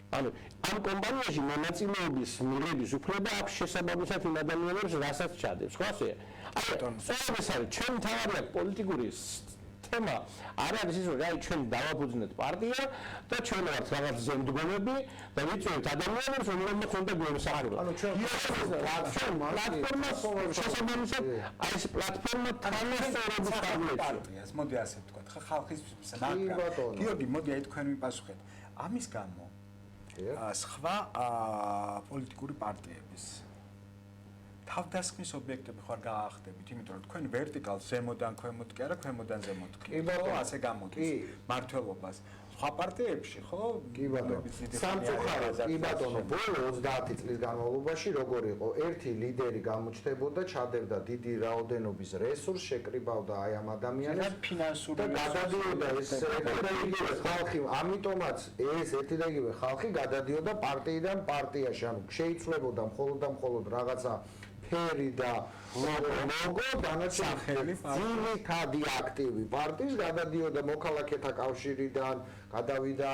ანუ ამ კომპანიაში მონაწილეობის მიღების უფლება აქვს შესაბამისად იმ ადამიანებს, რასაც ჩადებს, ხო ასე? აი, ეს არის ჩვენ თავარი აქვს პოლიტიკური თემა არ არის ის რომ აი ჩვენ დავაფუძნეთ პარტია და ჩვენ ვართ რაღაც ზემდგომები და ვიწევთ ადამიანებს რომელმაც უნდა გვემსახუროთ. ანუ ჩვენ პლატფორმა შესაბამისად აი ეს პლატფორმა თანასწორობის პარტიას მოდი ასე ვთქვათ ხალხის მაგრამ გიორგი მოდი აი თქვენ მიპასუხეთ ამის გამო სხვა პოლიტიკური პარტიების თავდასხმის ობიექტები ხარ გაახდებით, იმიტომ რომ თქვენ ვერტიკალს ზემოდან ქვემოთ კი არა, ქვემოდან ზემოთ კი. ხო, ასე გამოდის მართლობას. სხვა პარტიებში, ხო? კი ბატონო. სამწუხაროდ, კი ბატონო, ბოლო 30 წლის განმავლობაში როგორ იყო, ერთი ლიდერი გამოჩნდებოდა, ჩადევდა დიდი რაოდენობის რესურსს, შეკრიბავდა აი ამ ადამიანებს ფინანსური და გადადიოდა ეს ერთიდაიგივე ხალხი, ამიტომაც ეს ერთიდაიგივე ხალხი გადადიოდა პარტიიდან პარტიაში, ანუ შეიცვლებოდა მხოლოდ რაღაცა ფერი და ლოგო დანარჩენი ძირითადი აქტივი პარტიის გადადიოდა მოქალაქეთა კავშირიდან, გადავიდა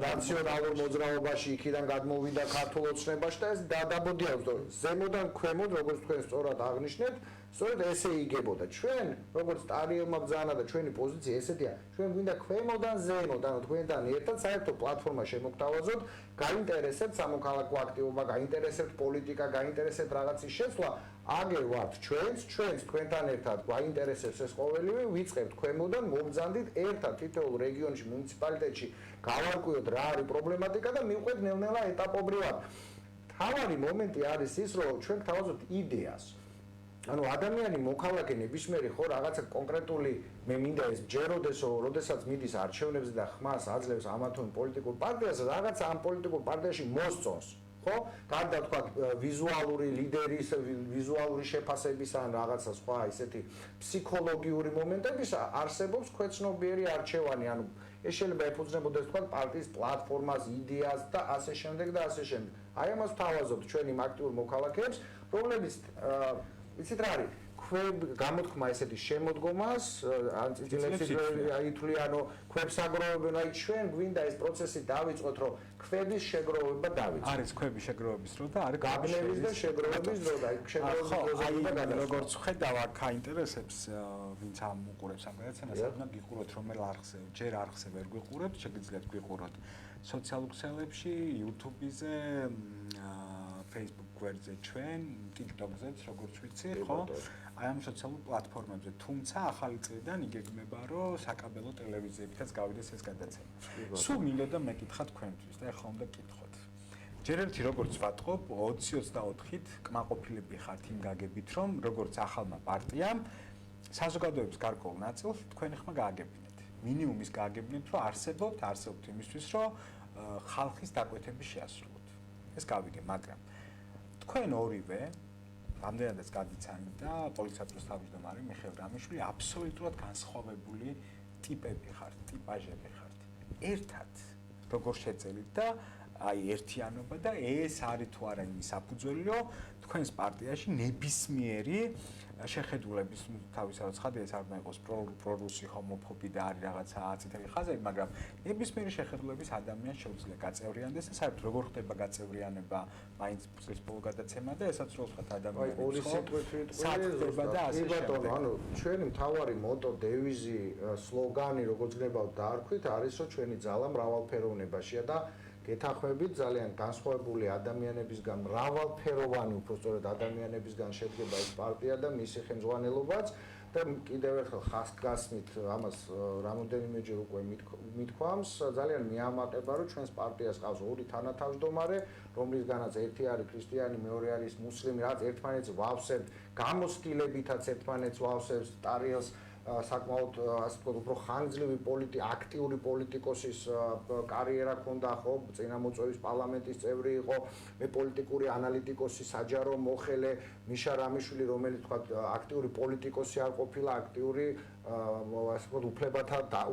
ნაციონალურ მოძრაობაში, იქიდან გადმოვიდა ქართულ ოცნებაში და ეს დადაბოდიაო ზემოდან ქვემოთ, როგორც თქვენ სწორად აღნიშნეთ, სწორედ ესე იგებოდა. ჩვენ, როგორც სტადიონმა ბრძანა და ჩვენი პოზიცია ესეთია, ჩვენ გვინდა ქვემოდან ზემოთ, ანუ თქვენთან ერთად საერთო პლატფორმა შემოგთავაზოთ, გაინტერესებთ სამოქალაქო აქტივობა, გაინტერესებთ პოლიტიკა, გაინტერესებთ რაღაცის შეცვლა, აგერ ვართ ჩვენს თქვენთან ერთად გვაინტერესებს ეს ყოველივე, ვიწყებთ ქვემოდან, მომბრძანდით ერთად თითოეულ რეგიონში, მუნიციპალიტეტში, გავარკვიოთ რა არის პრობლემატიკა და მივყვეთ ნელ-ნელა ეტაპობრივად. თავარი მომენტი არის ის, რომ ჩვენ გთავაზობთ იდეას. ანუ ადამიანი მოქალაქე ნებისმიერი ხო რაღაცა კონკრეტული მე მინდა ეს ჯეროდესო, როდესაც მიდის არჩევნებზე და ხმას აძლევს ამა თუ იმ პოლიტიკურ პარტიას, რაღაცა ამ პოლიტიკურ პარტიაში მოსწონს. ხო? გარდა თქვა ვიზუალური ლიდერის, ვიზუალური შეფასების ან რაღაცა სხვა ისეთი ფსიქოლოგიური მომენტების არსებობს ქვეცნობიერი არჩევანი, ანუ ეს შეიძლება ეფუძნებოდეს თქვა პარტიის პლატფორმას, იდეას და ასე შემდეგ და ასე შემდეგ. აი ამას ვთავაზობთ ჩვენ იმ აქტიურ მოქალაქეებს, რომლებიც იცით რა არის? გამოთქმა ესეთი შემოდგომას, ან წილებს ითვლიანო ქვებს აგროვებენ, აი ჩვენ გვინდა ეს პროცესი დავიწყოთ, რომ ქვების შეგროვება დავიწყოთ. არის ქვების შეგროვების დრო და არის გაბნევის და შეგროვების დრო და შეგროვების დროზე და როგორც ხედავ აქ აინტერესებს ვინც ამ უყურებს ამ გადაცემას, უნდა გიყუროთ რომელ არხზე, ჯერ არხზე ვერ გვიყურებთ, შეგიძლიათ გვიყუროთ სოციალურ ქსელებში, YouTube-ზე, Facebook გვერდზე ჩვენ, TikTok-ზეც, როგორც ვიცი, ხო? აი ამ სოციალურ პლატფორმებზე, თუმცა ახალი წლიდან იგეგმება, რომ საკაბელო ტელევიზიებითაც გავიდეს ეს გადაცემა. სულ მინდოდა მეკითხა თქვენთვის და ახლა უნდა გკითხოთ. ჯერ ერთი როგორც ვატყობ, 20-24-ით კმაყოფილები ხართ იმ გაგებით, რომ როგორც ახალმა პარტიამ საზოგადოების გარკვეულ ნაწილს თქვენი ხმა გააგებინეთ. მინიმუმის გააგებინეთ, რომ არსებობთ იმისთვის, რომ ხალხის დაკვეთები შეასრულოთ. ეს გავიგე, მაგრამ თქვენ ორივე რამდენადაც გაგიცანით და პოლიციათოს თავმჯდომარე მიხეილ რამიშვილი აბსოლუტურად განსხვავებული ტიპები ხართ, ტიპაჟები ხართ. ერთად როგორ შეწელით და აი ერთიანობა და ეს არის თუ არა იმის საფუძველი, რომ თქვენს პარტიაში ნებისმიერი შეხედულების თავისთავად ცხადია ეს არ უნდა იყოს პრორუსი ჰომოფობი და არის რაღაცა აწითელი ხაზები, მაგრამ ნებისმიერი შეხედულების ადამიანს შეუძლია გაწევრიანდეს და საერთოდ როგორ ხდება გაწევრიანება მაინც წლის ბოლო გადაცემა და ესაც რო ვთქვათ ადამიანებს ორი სიტყვით საერთოდება და ასე შემდეგ. ანუ ჩვენი მთავარი მოტო, დევიზი, სლოგანი როგორც გნებავთ დაარქვით არის რომ ჩვენი ძალა მრავალფეროვნებაშია და გეთანხმებით ძალიან განსხვავებული ადამიანებისგან, მრავალფეროვანი უბრალოდ ადამიანებისგან შედგება ეს პარტია და მისი ხელმძღვანელობაც და კიდევ ერთხელ ხასგასმით ამას რამოდენიმეჯერ უკვე მithქვამს, ძალიან მიამაყება რომ ჩვენს პარტიას ყავს ორი თანათავმჯდომარე, რომლისგანაც ერთი არის ქრისტიანი, მეორე არის მუსლიმი, რაც ერთმანეთს ვავსებთ, გამოცდილებითაც ერთმანეთს ვავსებთ, ტარიელს საკმაოდ ასე ვთქვათ, უფრო ხანგრძლივი აქტიური პოლიტიკოსის კარიერა ჰქონდა, ხო, წინამოწვევის პარლამენტის წევრი იყო, მე პოლიტიკური ანალიტიკოსი, საჯარო მოხელე, მიშა რამიშვილი, რომელიც ვთქვათ, აქტიური პოლიტიკოსი არ ყოფილა, აქტიური ასე ვთქვათ,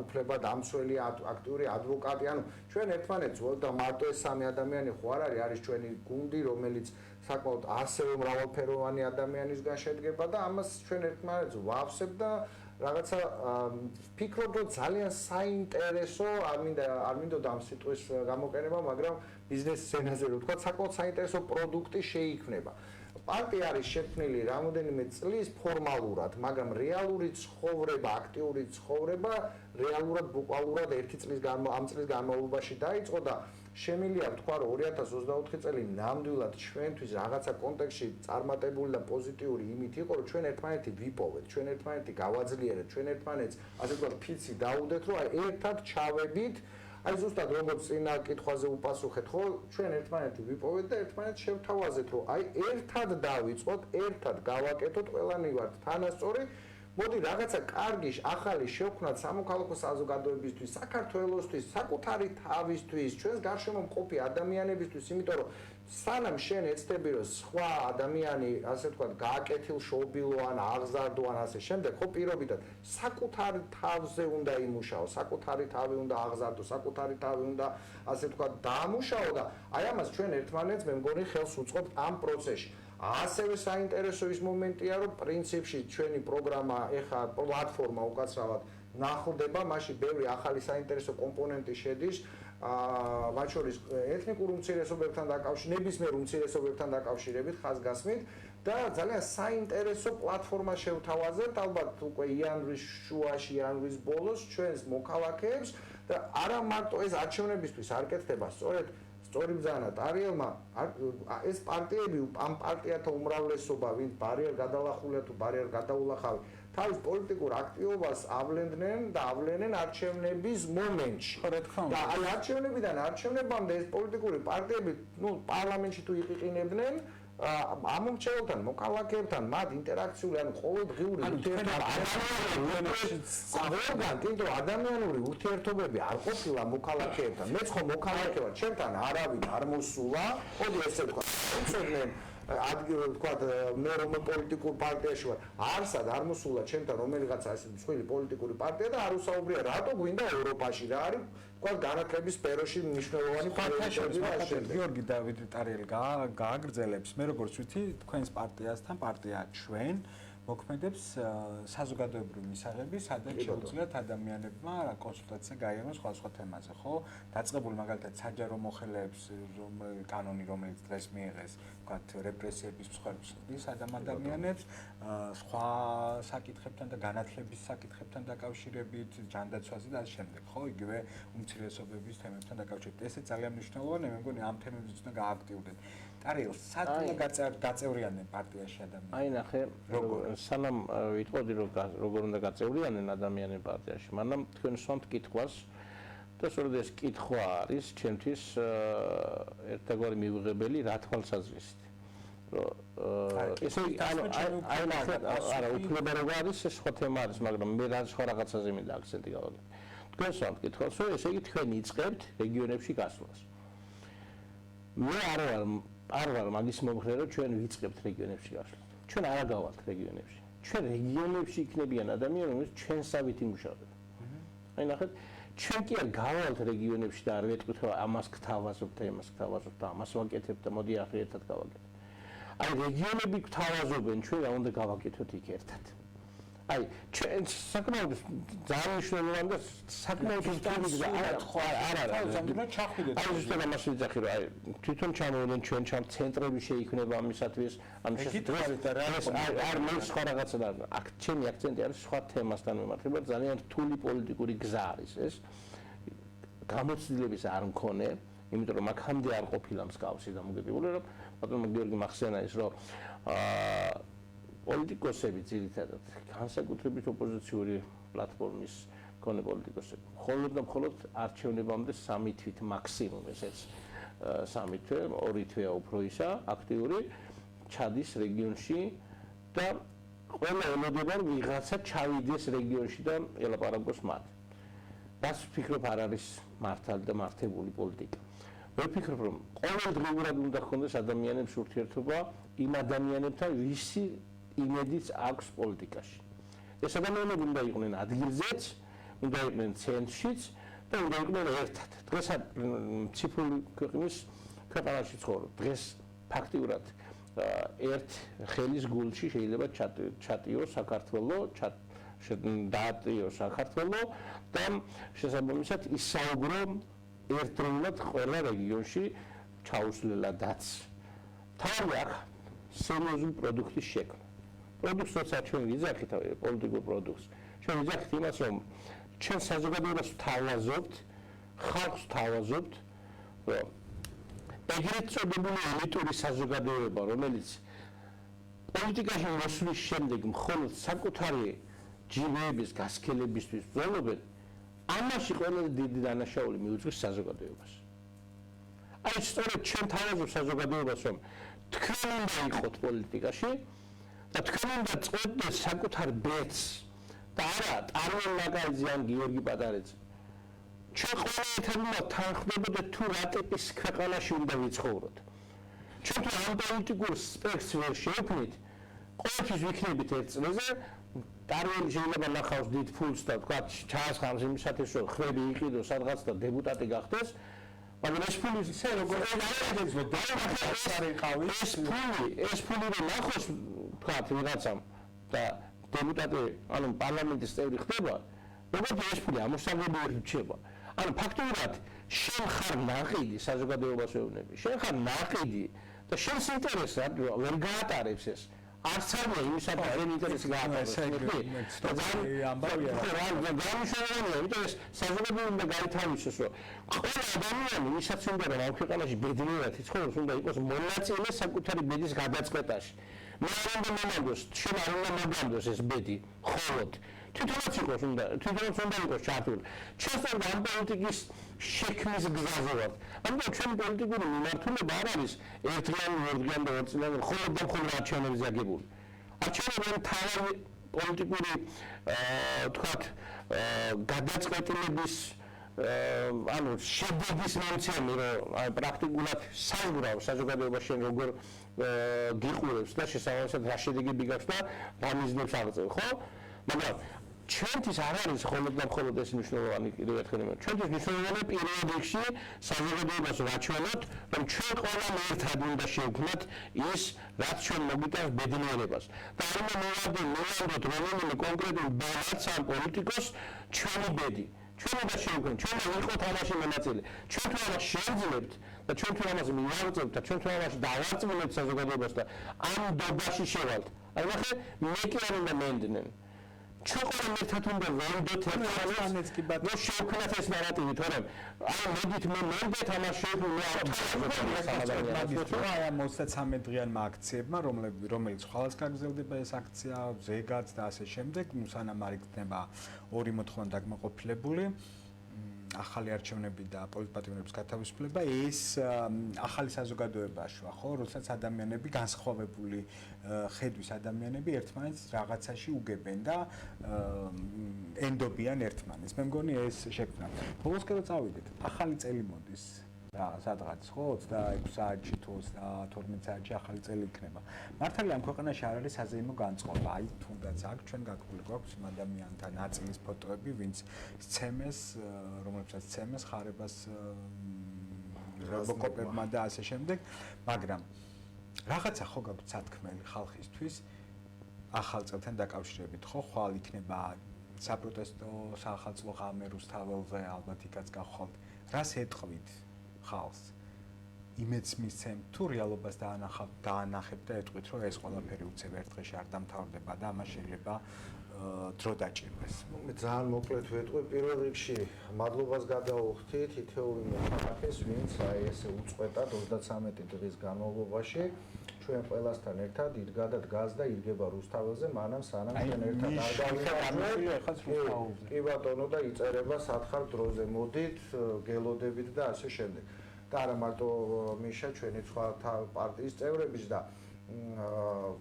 უფლებადამცველი, აქტიური ადვოკატი, ანუ ჩვენ ერთმანეთს და მარტო ეს სამი ადამიანი ხო არ არის ჩვენი გუნდი, რომელიც საკმაოდ ასევე მრავალფეროვანი ადამიანისგან შედგება და ამას ჩვენ ერთმანეთს ვავსებთ და რაღაცა ვფიქრობ, რომ ძალიან საინტერესო, არ მინდოდა ამ სიტყვის გამოყენება, მაგრამ ბიზნეს სცენაზე რო ვთქვა, საკმაოდ საინტერესო პროდუქტი შეიქმნება. პარტია არის შექმნილი რამოდენიმე წლის ფორმალურად, მაგრამ რეალური ცხოვრება, აქტიური ცხოვრება რეალურად ბუკვალურად ამ წლის განმავლობაში დაიწყო და შემიძლია თქვა, რომ 2024 წელი ნამდვილად ჩვენთვის რაღაცა კონტექსტში წარმატებული და პოზიტიური იმით იყო, რომ ჩვენ ერთმანეთი ვიპოვეთ, ჩვენ ერთმანეთი გავაძლიერეთ, ჩვენ ერთმანეთს ასე ვთქვათ, ფიცი დაუდეთ, რომ აი ერთად ჩავედით, აი ზუსტად როგორც წინა კითხვაზე უპასუხეთ, ხო, ჩვენ ერთმანეთი ვიპოვეთ და ერთმანეთს შევთავაზეთ, რომ აი ერთად დავიწყოთ, ერთად გავაკეთოთ, ყველანი ვართ თანასწორი. მოდი რაღაცა კარგი ახალი შევქმნათ სამოქალაქო საზოგადოებისთვის, საქართველოსთვის, საკუთარი თავისთვის, ჩვენს გარშემო მყოფი ადამიანებისთვის, იმიტომ რომ სანამ შენ ეცდები რომ სხვა ადამიანი, ასე ვთქვათ, გააკეთილშობილო ან აღზარდო ან ასე შემდეგ, ხო პირობითად საკუთარი თავზე უნდა იმუშაო, საკუთარი თავი უნდა აღზარდო, საკუთარი თავი უნდა ასე ვთქვათ, დაამუშაო და აი ამას ჩვენ ერთმანეთს მე მგონი ხელს უწყობთ ამ პროცესში. ასევე საინტერესო ის მომენტია, რომ პრინციპში ჩვენი პროგრამა ეხა პლატფორმა უკაცრავად ნახდება, მასში ბევრი ახალი საინტერესო კომპონენტი შედის, მათ შორის ეთნიკურ უმცირესობებთან დაკავშირებით, ნებისმიერ უმცირესობებთან დაკავშირებით ხაზგასმით და ძალიან საინტერესო პლატფორმა შევთავაზებთ, ალბათ უკვე იანვრის შუაში, იანვრის ბოლოს ჩვენს მოქალაქეებს და არა მარტო ეს არჩევნებისთვის არ კეთდება, სწორედ სწორი ბრძანა ტარიელმა ეს პარტიები ამ პარტიათა უმრავლესობა ვინც ბარიერ გადალახულია თუ ბარიერ გადაულახავი თავის პოლიტიკურ აქტივობას ავლენდნენ და ავლენენ არჩევნების მომენტში. და აი არჩევნებიდან არჩევნებამდე ეს პოლიტიკური პარტიები პარლამენტში თუ იყიყინებდნენ ამომრჩეველთან, მოქალაქეებთან მათ ინტერაქციული ანუ ყოველდღიური ადამიანური ურთიერთობები არ ყოფილა მოქალაქეებთან. მეც ხო მოქალაქე ვარ, ჩემთან არავინ არ მოსულა, მოდი ესე ვთქვა. უცოდნე ადგილ თქვა მე რომ პოლიტიკურ პარტიაში ვარ, არსად არ მოსულა ჩემთან რომელიღაცა ეს მსხვილი პოლიტიკური პარტია და არ უსაუბრია რატო გვინდა ევროპაში რა არის თქვა განათლების სფეროში მნიშვნელოვანი პარტიები. გიორგი დავით ტარიელი გააგრძელებს მე როგორც ვიცი თქვენს პარტიასთან პარტია ჩვენ მოქმედებს საზოგადოებრივი მისაღები, სადაც შეუძლიათ ადამიანებმა კონსულტაცია გაიაროს სხვა თემაზე, ხო? დაწყებული მაგალითად საჯარო მოხელეებს კანონი, რომელიც დღეს მიიღეს, ვთქვათ, რეპრესიების მსხვერპლს ადამიანებს, სხვა საკითხებთან და განათლების საკითხებთან დაკავშირებით, ჯანდაცვაზე და ასე შემდეგ, ხო? იგივე უმცირესობების თემებთან დაკავშირებით. ესე ძალიან მნიშვნელოვანია, მე მგონი ამ თემებზეც უნდა გააქტიურდეთ. ტარიელს სად უნდა გაწევრიანდნენ პარტიაში ადამიანები? აი ნახე, სანამ ვიტყოდი როგორ უნდა გაწევრიანდნენ ადამიანები პარტიაში, მაგრამ თქვენ სვამთ კითხვას და სწორედ ეს კითხვა არის ჩემთვის ერთგვარი მიუღებელი რა თვალსაზრისით. ესე აი ნახე, არა უფლება როგორ არის, ეს სხვა თემა არის, მაგრამ მე რა სხვა რაღაცაზე მინდა აქცენტი გავაკეთო. თქვენ სვამთ კითხვას, რომ ესე იგი თქვენ იწყებთ რეგიონებში გასვლას. მე არ ვარ მაგის მომხრე, რომ ჩვენ ვიწყებთ რეგიონებში გასვლა. ჩვენ არ გავალთ რეგიონებში. ჩვენ რეგიონებში იქნებიან ადამიანები, რომლებიც ჩვენსავით იმუშავებენ. აი ნახეთ, ჩვენ კი არ გავალთ რეგიონებში და არ ვეტყვით, რომ ამას გთავაზობთ და იმას გთავაზობთ და ამას ვაკეთებთ და მოდი ახლა ერთად გავაკეთოთ. აი რეგიონები გთავაზობენ, ჩვენ რა უნდა გავაკეთოთ იქ ერთად. აი ჩვენ საკმაოდ ძალიან მნიშვნელოვანი და საკმაოდ ისტორიული და არა ჩახვიდეთ. აი ზუსტად ამას ვიძახი, რომ აი თვითონ ჩამოვიდნენ ჩვენ ცენტრები შეიქმნება ამისათვის, ამ არ მე სხვა რაღაცა და აქ ჩემი აქცენტი არის სხვა თემასთან მიმართება, ძალიან რთული პოლიტიკური გზა არის ეს. გამოცდილების არ მქონე, იმიტომ რომ აქამდე არ ყოფილა მსგავსი დამოკიდებული, რომ ბატონო გიორგი მახსენა ის რომ პოლიტიკოსები ძირითადად განსაკუთრებით ოპოზიციური პლატფორმის მქონე პოლიტიკოსები მხოლოდ და მხოლოდ არჩევნებამდე 3 თვით მაქსიმუმ ესეც 3 თვე, 2 თვეა უფრო ისა აქტიური ჩადის რეგიონში და ყველა ელოდება ვიღაცა ჩავიდეს რეგიონში და ელაპარაკოს მათ. რას ვფიქრობ არ არის მართალი და მართებული პოლიტიკა. მე ვფიქრობ რომ ყოველდღიურად უნდა ჰქონდეს ადამიანებს ურთიერთობა იმ ადამიანებთან ვისი იმედიც აქვს პოლიტიკაში. ეს ადამიანები უნდა იყვნენ ადგილზეც, უნდა იყვნენ ცენტრშიც და უნდა იყვნენ ერთად. დღეს ციფრული ქვეყნის ქვეყანაში ცხოვრობ. დღეს ფაქტიურად ერთ ხელის გულში შეიძლება ჩატიო საქართველო, დაატიო საქართველო და შესაბამისად ისაუბრო ერთდროულად ყველა რეგიონში ჩაუსვლელადაც. თავი აქ სერიოზული პროდუქტის შექმნა. პროდუქტს როცა ჩვენ ვიძახით პოლიტიკურ პროდუქტს, ჩვენ ვიძახით იმას, რომ ჩვენ საზოგადოებას ვთავაზობთ, ხალხს ვთავაზობთ, რომ ეგრეთ წოდებული ელიტური საზოგადოება, რომელიც პოლიტიკაში მოსვლის შემდეგ მხოლოდ საკუთარი ჯიბეების გასქელებისთვის ბრძოლობენ, ამაში ყველაზე დიდი დანაშაული მიუძღვის საზოგადოებას. აი სწორედ ჩვენ თავაზობთ საზოგადოებას, რომ თქვენ უნდა იყოთ პოლიტიკაში და თქვენ უნდა წყვეტდეს საკუთარ ბედს და არა ტარიელ მაგალითზე ან გიორგი პატარაძე. ჩვენ ყოველთვის უნდა თანხმდებოდეთ თუ რა ტიპის ქვეყანაში უნდა ვიცხოვროთ. ჩვენ თუ ამ პოლიტიკურ სპექტრს ვერ შევქმნით, ყოველთვის ვიქნებით ერთ წრეზე, ტარიელი შეიძლება ნახავს დიდ ფულს და თქვა ჩაასხამს იმისათვის, რომ ხრები იყიდოს სადღაც და დეპუტატი გახდეს. მაგრამ ეს ფული ისე როგორ ეს ფული რომ ნახოს თქვა ვიღაცამ და დეპუტატი ანუ პარლამენტის წევრი ხდება, როგორც ეს ფული ამოსაგებად რჩება. ანუ ფაქტობრივად შენ ხარ ნაყიდი საზოგადოებას ეუბნები. შენ ხარ ნაყიდი და შენს ინტერესს ვერ გაატარებს ეს. არც არია იმისათვის რომ ინტერესი გააყენოს. გამიშოვანია, იმიტომ ეს საზოგადოება უნდა გაითავისოს, რომ ყველა ადამიანი ვისაც უნდა რომ ამ ქვეყანაში ბედნიერად იცხოვროს, უნდა იყოს მონაწილე საკუთარი ბედის გადაწყვეტაში. მე არ უნდა მომანდოს, შენ არ უნდა მომანდოს ეს ბედი, მხოლოდ თვითონაც იყოს უნდა, თვითონაც უნდა იყოს ჩართული. ჩვენს ამ პოლიტიკის შექმნის გზაზე ვართ. ამიტომ ჩვენი პოლიტიკური მიმართულება არ არის ერთდღიანი, ორდღიანი და ორწლიანი, მხოლოდ და მხოლოდ არჩევნებზე აგებული. არჩევნები თავი პოლიტიკური თქვათ გადაწყვეტილების ანუ შედეგის მომცემი, რომ პრაქტიკულად საზღვრავს საზოგადოებაში როგორ გიყურებს და შესაბამისად რა შედეგები გაქვს და რა მიზნებს აღწევს, ხო? მაგრამ ჩვენთვის არ არის მხოლოდ და მხოლოდ ეს მნიშვნელოვანი კიდევ ერთხელ იმედი. ჩვენთვის მნიშვნელოვანია პირველ რიგში საზოგადოებას ვაჩვენოთ, რომ ჩვენ ყველამ ერთად უნდა შევქმნათ ის, რაც ჩვენ მოგვიტანს ბედნიერებას. და არ უნდა მოვანდოთ რომელიმე კონკრეტულ ბანაკს ან პოლიტიკოს ჩვენი ბედი. ჩვენ უნდა შევქმნათ, ჩვენ უნდა ვიყოთ ამაში მონაწილე. ჩვენ თუ ამას შევძლებთ და ჩვენ თუ ამას მივაღწევთ და ჩვენ თუ ამაში დავარწმუნებთ საზოგადოებას და ამ დობაში შევალთ. აი ნახე, მე კი არ უნდა მენდნენ. ჩვენ ყველამ ერთად უნდა ვენდოთ ერთმანეთს და შევქმნათ ეს ნარატივი, თორემ აი მოდით მე მენდეთ ამას შევქმნათ აი ამ 33 დღიანმა აქციებმა, რომელიც ხვალაც გაგრძელდება ეს აქცია, ზეგაც და ასე შემდეგ, სანამ არ იქნება ორი მოთხოვნა დაკმაყოფილებული. ახალი არჩევნები და პოლიტპატრიონების გათავისუფლება ეს ახალი საზოგადოებაშია, ხო, როდესაც ადამიანები განსხვავებული ხედვის ადამიანები ერთმანეთს რაღაცაში უგებენ და ენდობიან ერთმანეთს. მე მგონი ეს შექმნა. ბოლოსკენ რო წავიდეთ, ახალი წელი მოდის და სადღაც ხო 26 საათში თუ 32 საათში ახალი წელი იქნება. მართალია ამ ქვეყანაში არ არის საზეიმო განწყობა. აი თუნდაც აქ ჩვენ გაგული გვაქვს იმ ადამიანთა ნაწილის ფოტოები, ვინც სცემეს, რომლებსაც სცემეს ხარებას რობოკოპებმა და ასე შემდეგ, მაგრამ რაღაცა ხო გაგვთ სათქმელი ხალხისთვის ახალ წელთან დაკავშირებით, ხო, ხვალ იქნება საპროტესტო სახალხო ღამე რუსთაველზე, ალბათ იქაც გახვალთ. რას ეტყვით ხალხს? იმედს მისცემთ თუ რეალობას დაანახებთ და ეტყვით, რომ ეს ყველაფერი უცებ ერთ დღეში არ დამთავრდება და ამას შეიძლება დრო დაჭირდეს. მე ძალიან მოკლედ ვეტყვი, პირველ რიგში მადლობას გადავუხდი თითოეული მოხალხეს, ვინც აი ესე უწყვეტად 33 დღის განმავლობაში ჩვენ ყველასთან ერთად იდგა და დგას და ირგება რუსთაველზე, მანამ სანამ ჩვენ ერთად არ გავიხარჯვეთ. კი ბატონო და იწერება სათხარ დროზე, მოდით, გელოდებით და ასე შემდეგ. და არა მარტო მიშა ჩვენი სხვა პარტიის წევრების და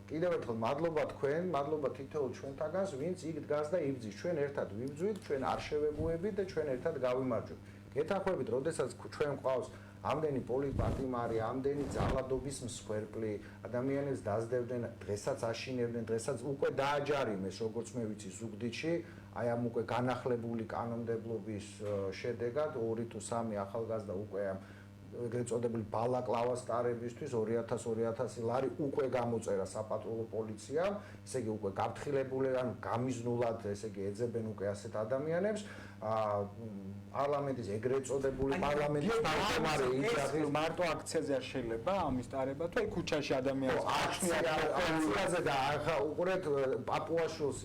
კიდევ ერთხელ მადლობა თქვენ, მადლობა თითოეულ ჩვენთაგანს, ვინც იქ დგას და იბრძვის. ჩვენ ერთად ვიბრძვით, ჩვენ არ შევებუებით და ჩვენ ერთად გავიმარჯვებთ. გეთანხმებით, როდესაც ჩვენ ყავს ამდენი პოლიტპატიმარი, ამდენი ძალადობის მსხვერპლი, ადამიანებს დაძდებდნენ, დღესაც აშინებდნენ, დღესაც უკვე დააჯარიმეს, როგორც მე ვიცი, ზუგდიდში, აი ამ უკვე განახლებული კანონმდებლობის შედეგად 2 თუ 3 ახალგაზრდა უკვე ამ ეგრეთ წოდებული ბალაკლავასტარებისთვის 2000 ლარი უკვე გამოწერა საპატრულო პოლიციამ, ესე იგი უკვე გაფრთხილებული, ანუ გამიზნულად, ესე იგი ეძებენ უკვე ასეთ ადამიანებს. პარლამენტის ეგრეთ წოდებული პარლამენტის მართომარი იძახის მარტო აქციაზე არ შეიძლება ამის ტარება თუ ქუჩაში ადამიანებს აქციაზე და ახლა უყურეთ პაპუაშვილს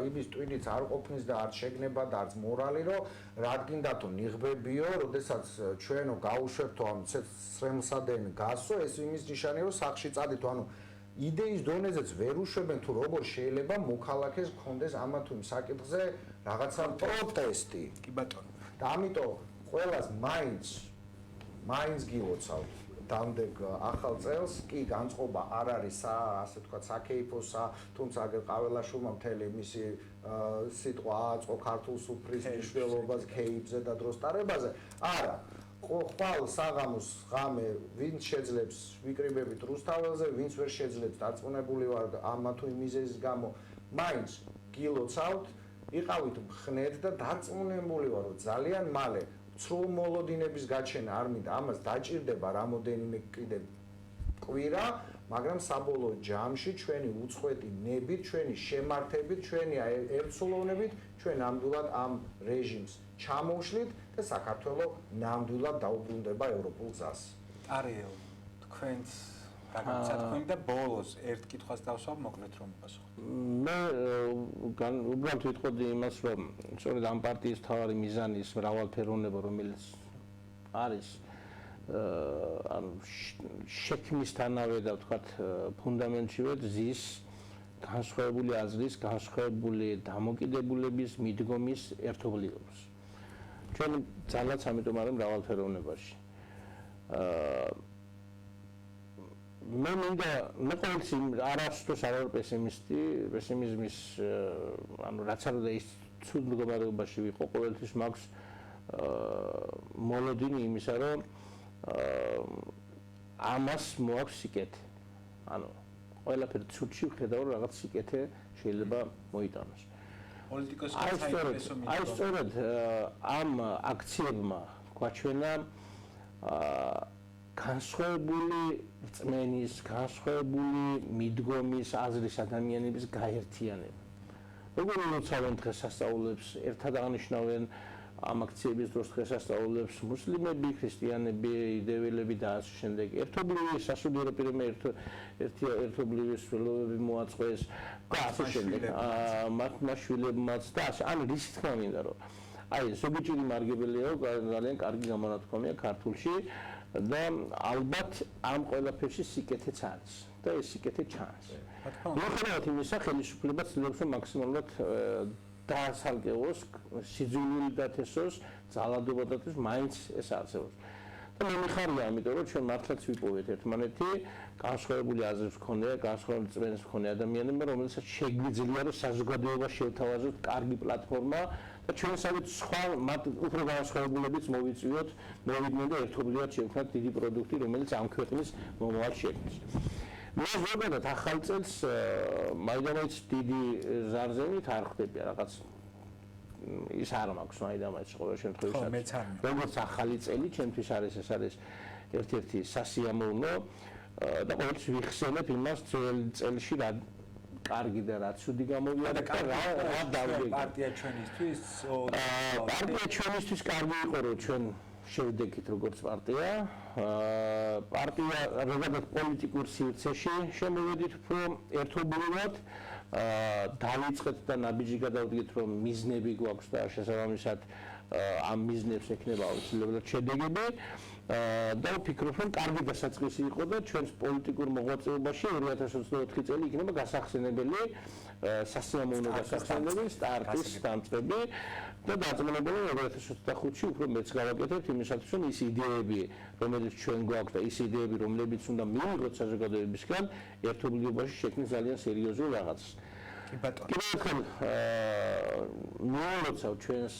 იმის ტვინიც არ ყოფნის და არ შეგნება და არც მორალი რომ რადგინდათო ნიღბებიო, როდესაც ჩვენო გაუშვებთო ამ სრემლსადენ გასო, ეს იმის ნიშანია რომ სახში წადით, ანუ იდეის დონეზეც ვერ უშვებენ თუ როგორ შეიძლება მოქალაქეს გქონდეს ამა თუ იმ საკითხზე რაღაცა პროტესტი. კი ბატონო. და ამიტომ ყველას მაინც გილოცავთ დამდეგ ახალ წელს, კი განწყობა არ არის ასე ვთქვათ საკეიფოსა, თუმცა აგერ ყაველაშვილმა მთელი მისი სიტყვა აწყო ქართულ სუფრის მნიშვნელობას ქეიფზე და დროს ტარებაზე. არა, ხვალ საღამოს ღამე ვინც შეძლებს ვიკრიბებით რუსთაველზე, ვინც ვერ შეძლებს დარწმუნებული ვარ ამა თუ იმ მიზეზის გამო, მაინც გილოცავთ, იყავით მხნედ და დარწმუნებული ვარ რომ ძალიან მალე ცრუ მოლოდინების გაჩენა არ მინდა, ამას დაჭირდება რამოდენიმე კიდე კვირა, მაგრამ საბოლოო ჯამში ჩვენი უწყვეტი ნებით, ჩვენი შემართებით, ჩვენი ერთსულოვნებით ჩვენ ნამდვილად ამ რეჟიმს ჩამოვშლით და საქართველო ნამდვილად დაუბრუნდება ევროპულ გზას. არიელ, თქვენს გაგაცნობ და ბოლოს ერთ კითხვას დავსვამ მოკლედ რომ იპასუხო. მე უბრალოდ ვიტყოდი იმას, რომ სწორედ ამ პარტიის მთავარი მიზანი ის მრავალფეროვნება, რომელიც არის ანუ შექმნისთანავე და ვთქვათ ფუნდამენტშივე ზის განსხვავებული აზრის, განსხვავებული დამოკიდებულების, მიდგომის ერთობლიობას. ჩვენ ძალაც ამიტომ არის მრავალფეროვნებაში. მე მინდა ყოველთვის არასდროს არ ვარ პესიმისტი, პესიმიზმის ანუ რაც არ უნდა ის ცუდ მდგომარეობაში ვიყო, ყოველთვის მაქვს მოლოდინი იმისა, რომ ამას მოაქვს სიკეთე. ანუ ყველაფერი ცუდში ვხედავ, რომ რაღაც სიკეთე შეიძლება მოიტანოს. აი სწორედ ამ აქციებმა გვაჩვენა განსხვავებული რწმენის, განსხვავებული მიდგომის, აზრის ადამიანების გაერთიანება. როგორ უცალენ დღესასწაულებს, ერთად აღნიშნავენ ამ აქციების დროს დღესასწაულებს მუსლიმები, ქრისტიანები, იუდეველები და ასე შემდეგ. ერთობლივი სასულიერო პირებმა ერთობლივი სრულობები მოაწყვეს და ასე შემდეგ. მათმა შვილებმაც და ასე. ანუ რის თქმა მინდა რომ აი ზოგიერთი მარგებელია ძალიან კარგი გამონათქვამია ქართულში და ალბათ ამ ყველაფერში სიკეთეც არის და ეს სიკეთე ჩანს. მიუხედავად იმისა, ხელისუფლება ცდილობს რომ მაქსიმალურად დაასალკევოს, სიძულვილი დათესოს, ძალადობა დათესოს, მაინც ეს არსებობს. და მე მიხარია, ამიტომ რომ ჩვენ მართლაც ვიპოვეთ ერთმანეთი, განსხვავებული აზრებს მქონე, განსხვავებული წმენდის მქონე ადამიანებმა, რომელსაც შეგვიძლია რომ საზოგადოებას შევთავაზოთ კარგი პლატფორმა და ჩვენსავით სხვა მათ უფრო განსხვავებულებიც მოვიწვიოთ, მოვიდნენ და ერთობლივად შევქმნათ დიდი პროდუქტი, რომელიც ამ ქვეყნის მომავალს შექმნის. მე ზოგადად ახალ წელს მაინც დიდი ზარზენით არ ხდება რაღაც ის არ მაქვს მაინც ყოველ შემთხვევაში. როგორც ახალი წელი ჩემთვის არის ეს არის ერთ-ერთი სასიამოვნო და ყოველთვის ვიხსენებ იმას წელში რა კარგი და რა ცუდი გამოვიდა და რა დავდგე. პარტია ჩვენისთვის პარტია ჩვენისთვის კარგი იყო რომ ჩვენ შევდექით როგორც პარტია. პარტია ზოგადად პოლიტიკურ სივრცეში შემოვედით უფრო ერთობლივად. დავიწყეთ და ნაბიჯი გადავდგეთ რომ მიზნები გვაქვს და შესაბამისად ამ მიზნებს ექნება აუცილებლად შედეგები და ვფიქრობ რომ კარგი დასაწყისი იყო და ჩვენს პოლიტიკურ მოღვაწეობაში 2024 წელი იქნება გასახსენებელი სასიამოვნო გასახსენებელი სტარტის დამწყები და დაწყებული 2025-ში უფრო მეც გავაკეთებთ იმისათვის რომ ის იდეები რომელიც ჩვენ გვაქვს და ის იდეები რომლებიც უნდა მივიღოთ საზოგადოებისგან ერთობლიობაში შექმნის ძალიან სერიოზულ რაღაცას. კი ბატონო. კიდევ მოვულოცავ ჩვენს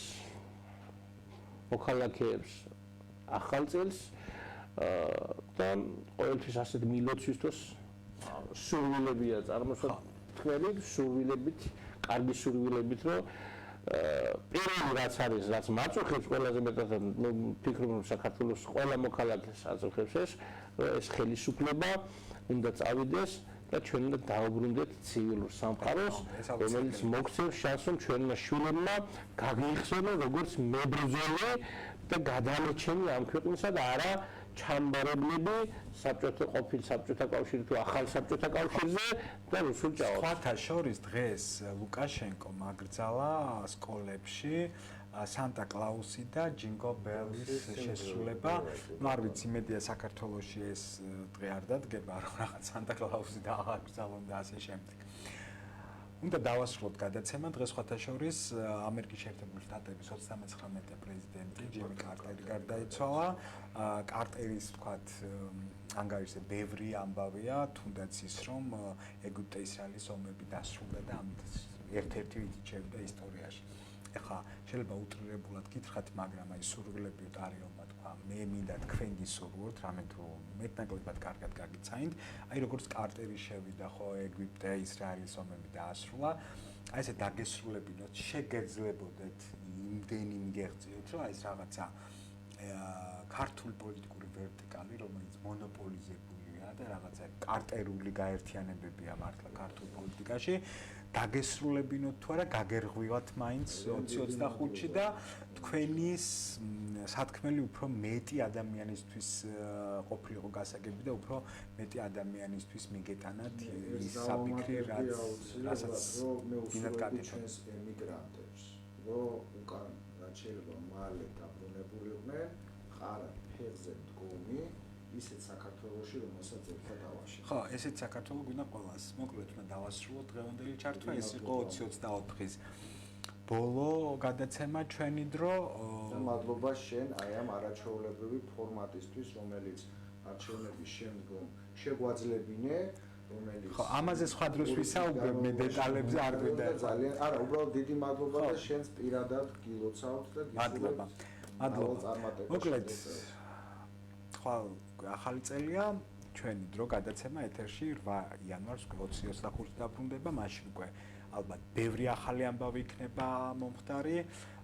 მოქალაქეებს ახალ წელს და ყოველთვის ასეთ მილოცვის დროს სურვილებია წარმოსვლა თქვენი სურვილებით, კარგი სურვილებით რომ პირველი რაც არის, რაც მაწუხებს ყველაზე მეტად ვფიქრობ რომ საქართველოს ყველა მოქალაქეს აწუხებს ეს ხელისუფლება უნდა წავიდეს და ჩვენ უნდა დავუბრუნდეთ ცივილურ სამყაროს, რომელიც მოგცემს შანსს რომ ჩვენმა შვილებმა გაგიხსენონ როგორც მებრძოლი და გადამეჩენი ამ ქვეყნისა და არა ჩამბარებლები საბჭოთა ყოფილ საბჭოთა კავშირში თუ ახალ საბჭოთა კავშირზე და რუსულ ჭაობს. სხვათა შორის დღეს ლუკაშენკო მაგრძალა სკოლებში სანტა კლაუსი და ჯინგო ბელის შესრულება. არ ვიცი მედია საქართველოში ეს დღე არ დადგება რომ რაღაც სანტა კლაუსი და აღაგრძალონ და ასე შემდეგ. უნდა დავასრულოთ გადაცემა დღეს სხვათა შორის ამერიკის შეერთებული შტატების 39-მე პრეზიდენტი ჯიმი კარტერი გარდაიცვალა. კარტერის ვთქვათ ანგარიშზე ბევრი ამბავია, თუნდაც ის რომ ეგვიპტე-ისრაელის ომები დასრულდა და ამით ერთ-ერთი ვიჩევდა ისტორიაში. ეხლა შეიძლება უტრირებულად გითხრათ, მაგრამ აი სურვილები უტარიობა თქვა, მე მინდა თქვენ გისურვოთ, რამე თუ მეტნაკლებად კარგად გაგიცანით, აი როგორც კარტერი შევიდა ხო ეგვიპტე, ისრაელის ომები დაასრულა, აი ესე დაგესრულებინოთ, შეგეძლებოდეთ იმდენი მიგეღწიოთ, რომ აი ეს რაღაცა ქართული პოლიტიკური ვერტიკალი, რომელიც მონოპოლიზებულია და რაღაცა კარტერული გაერთიანებებია მართლა ქართულ პოლიტიკაში დაგესრულებინოთ თუ არა, გაგერღვივათ მაინც 2025-ში და თქვენის სათქმელი უფრო მეტი ადამიანისთვის ყოფილიყო გასაგები და უფრო მეტი ადამიანისთვის მიგეტანათ ის საფიქრი, რასაც გინდათ გაკეთოთ ემიგრანტებს, რომ უკან რაც შეიძლება მალე დაბრუნებულიყვნენ, ყარა ფეხზე მდგომი ისეთ საქართველოში, რომელსაც ერთად დავაშენებთ. ხო, ესეც საქართველო გვინდა ყველას. მოკლედ უნდა დავასრულოთ დღევანდელი ჩართვა, ეს იყო 2024-ის ბოლო გადაცემა ჩვენი დრო. მადლობა შენ აი ამ არაჩვეულებრივი ფორმატისთვის, რომელიც არჩევნების შემდგომ შეგვაძლებინე, რომელიც ხო, ამაზე სხვა დროს ვისაუბრებ, მე დეტალებზე არ გვინდა. ძალიან, არა, უბრალოდ დიდი მადლობა და შენს პირადად გილოცავთ და მადლობა. მოკლედ ხვალ ახალი წელია, ჩვენი დრო გადაცემა ეთერში 8 იანვარს 2025 დაბრუნდება, მაშინ უკვე ალბათ ბევრი ახალი ამბავი იქნება მომხდარი.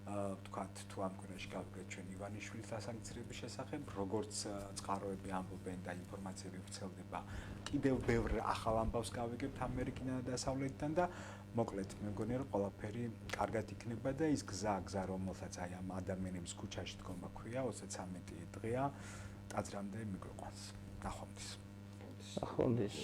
ვთქვათ, თუ ამ კვირაში გავიგეთ ჩვენ ივანიშვილის დასამცირების შესახებ, როგორც წყაროები ამბობენ და ინფორმაციები ვრცელდება, კიდევ ბევრ ახალ ამბავს გავიგებთ ამერიკიდან და დასავლეთიდან და მოკლედ მე მგონია რომ ყველაფერი კარგად იქნება და ის გზა რომელსაც აი ამ ადამიანების ქუჩაში დგომა ქვია 33 დღეა ტაძრამდე მიგვიყვანს. ნახვამდის. ნახვამდის.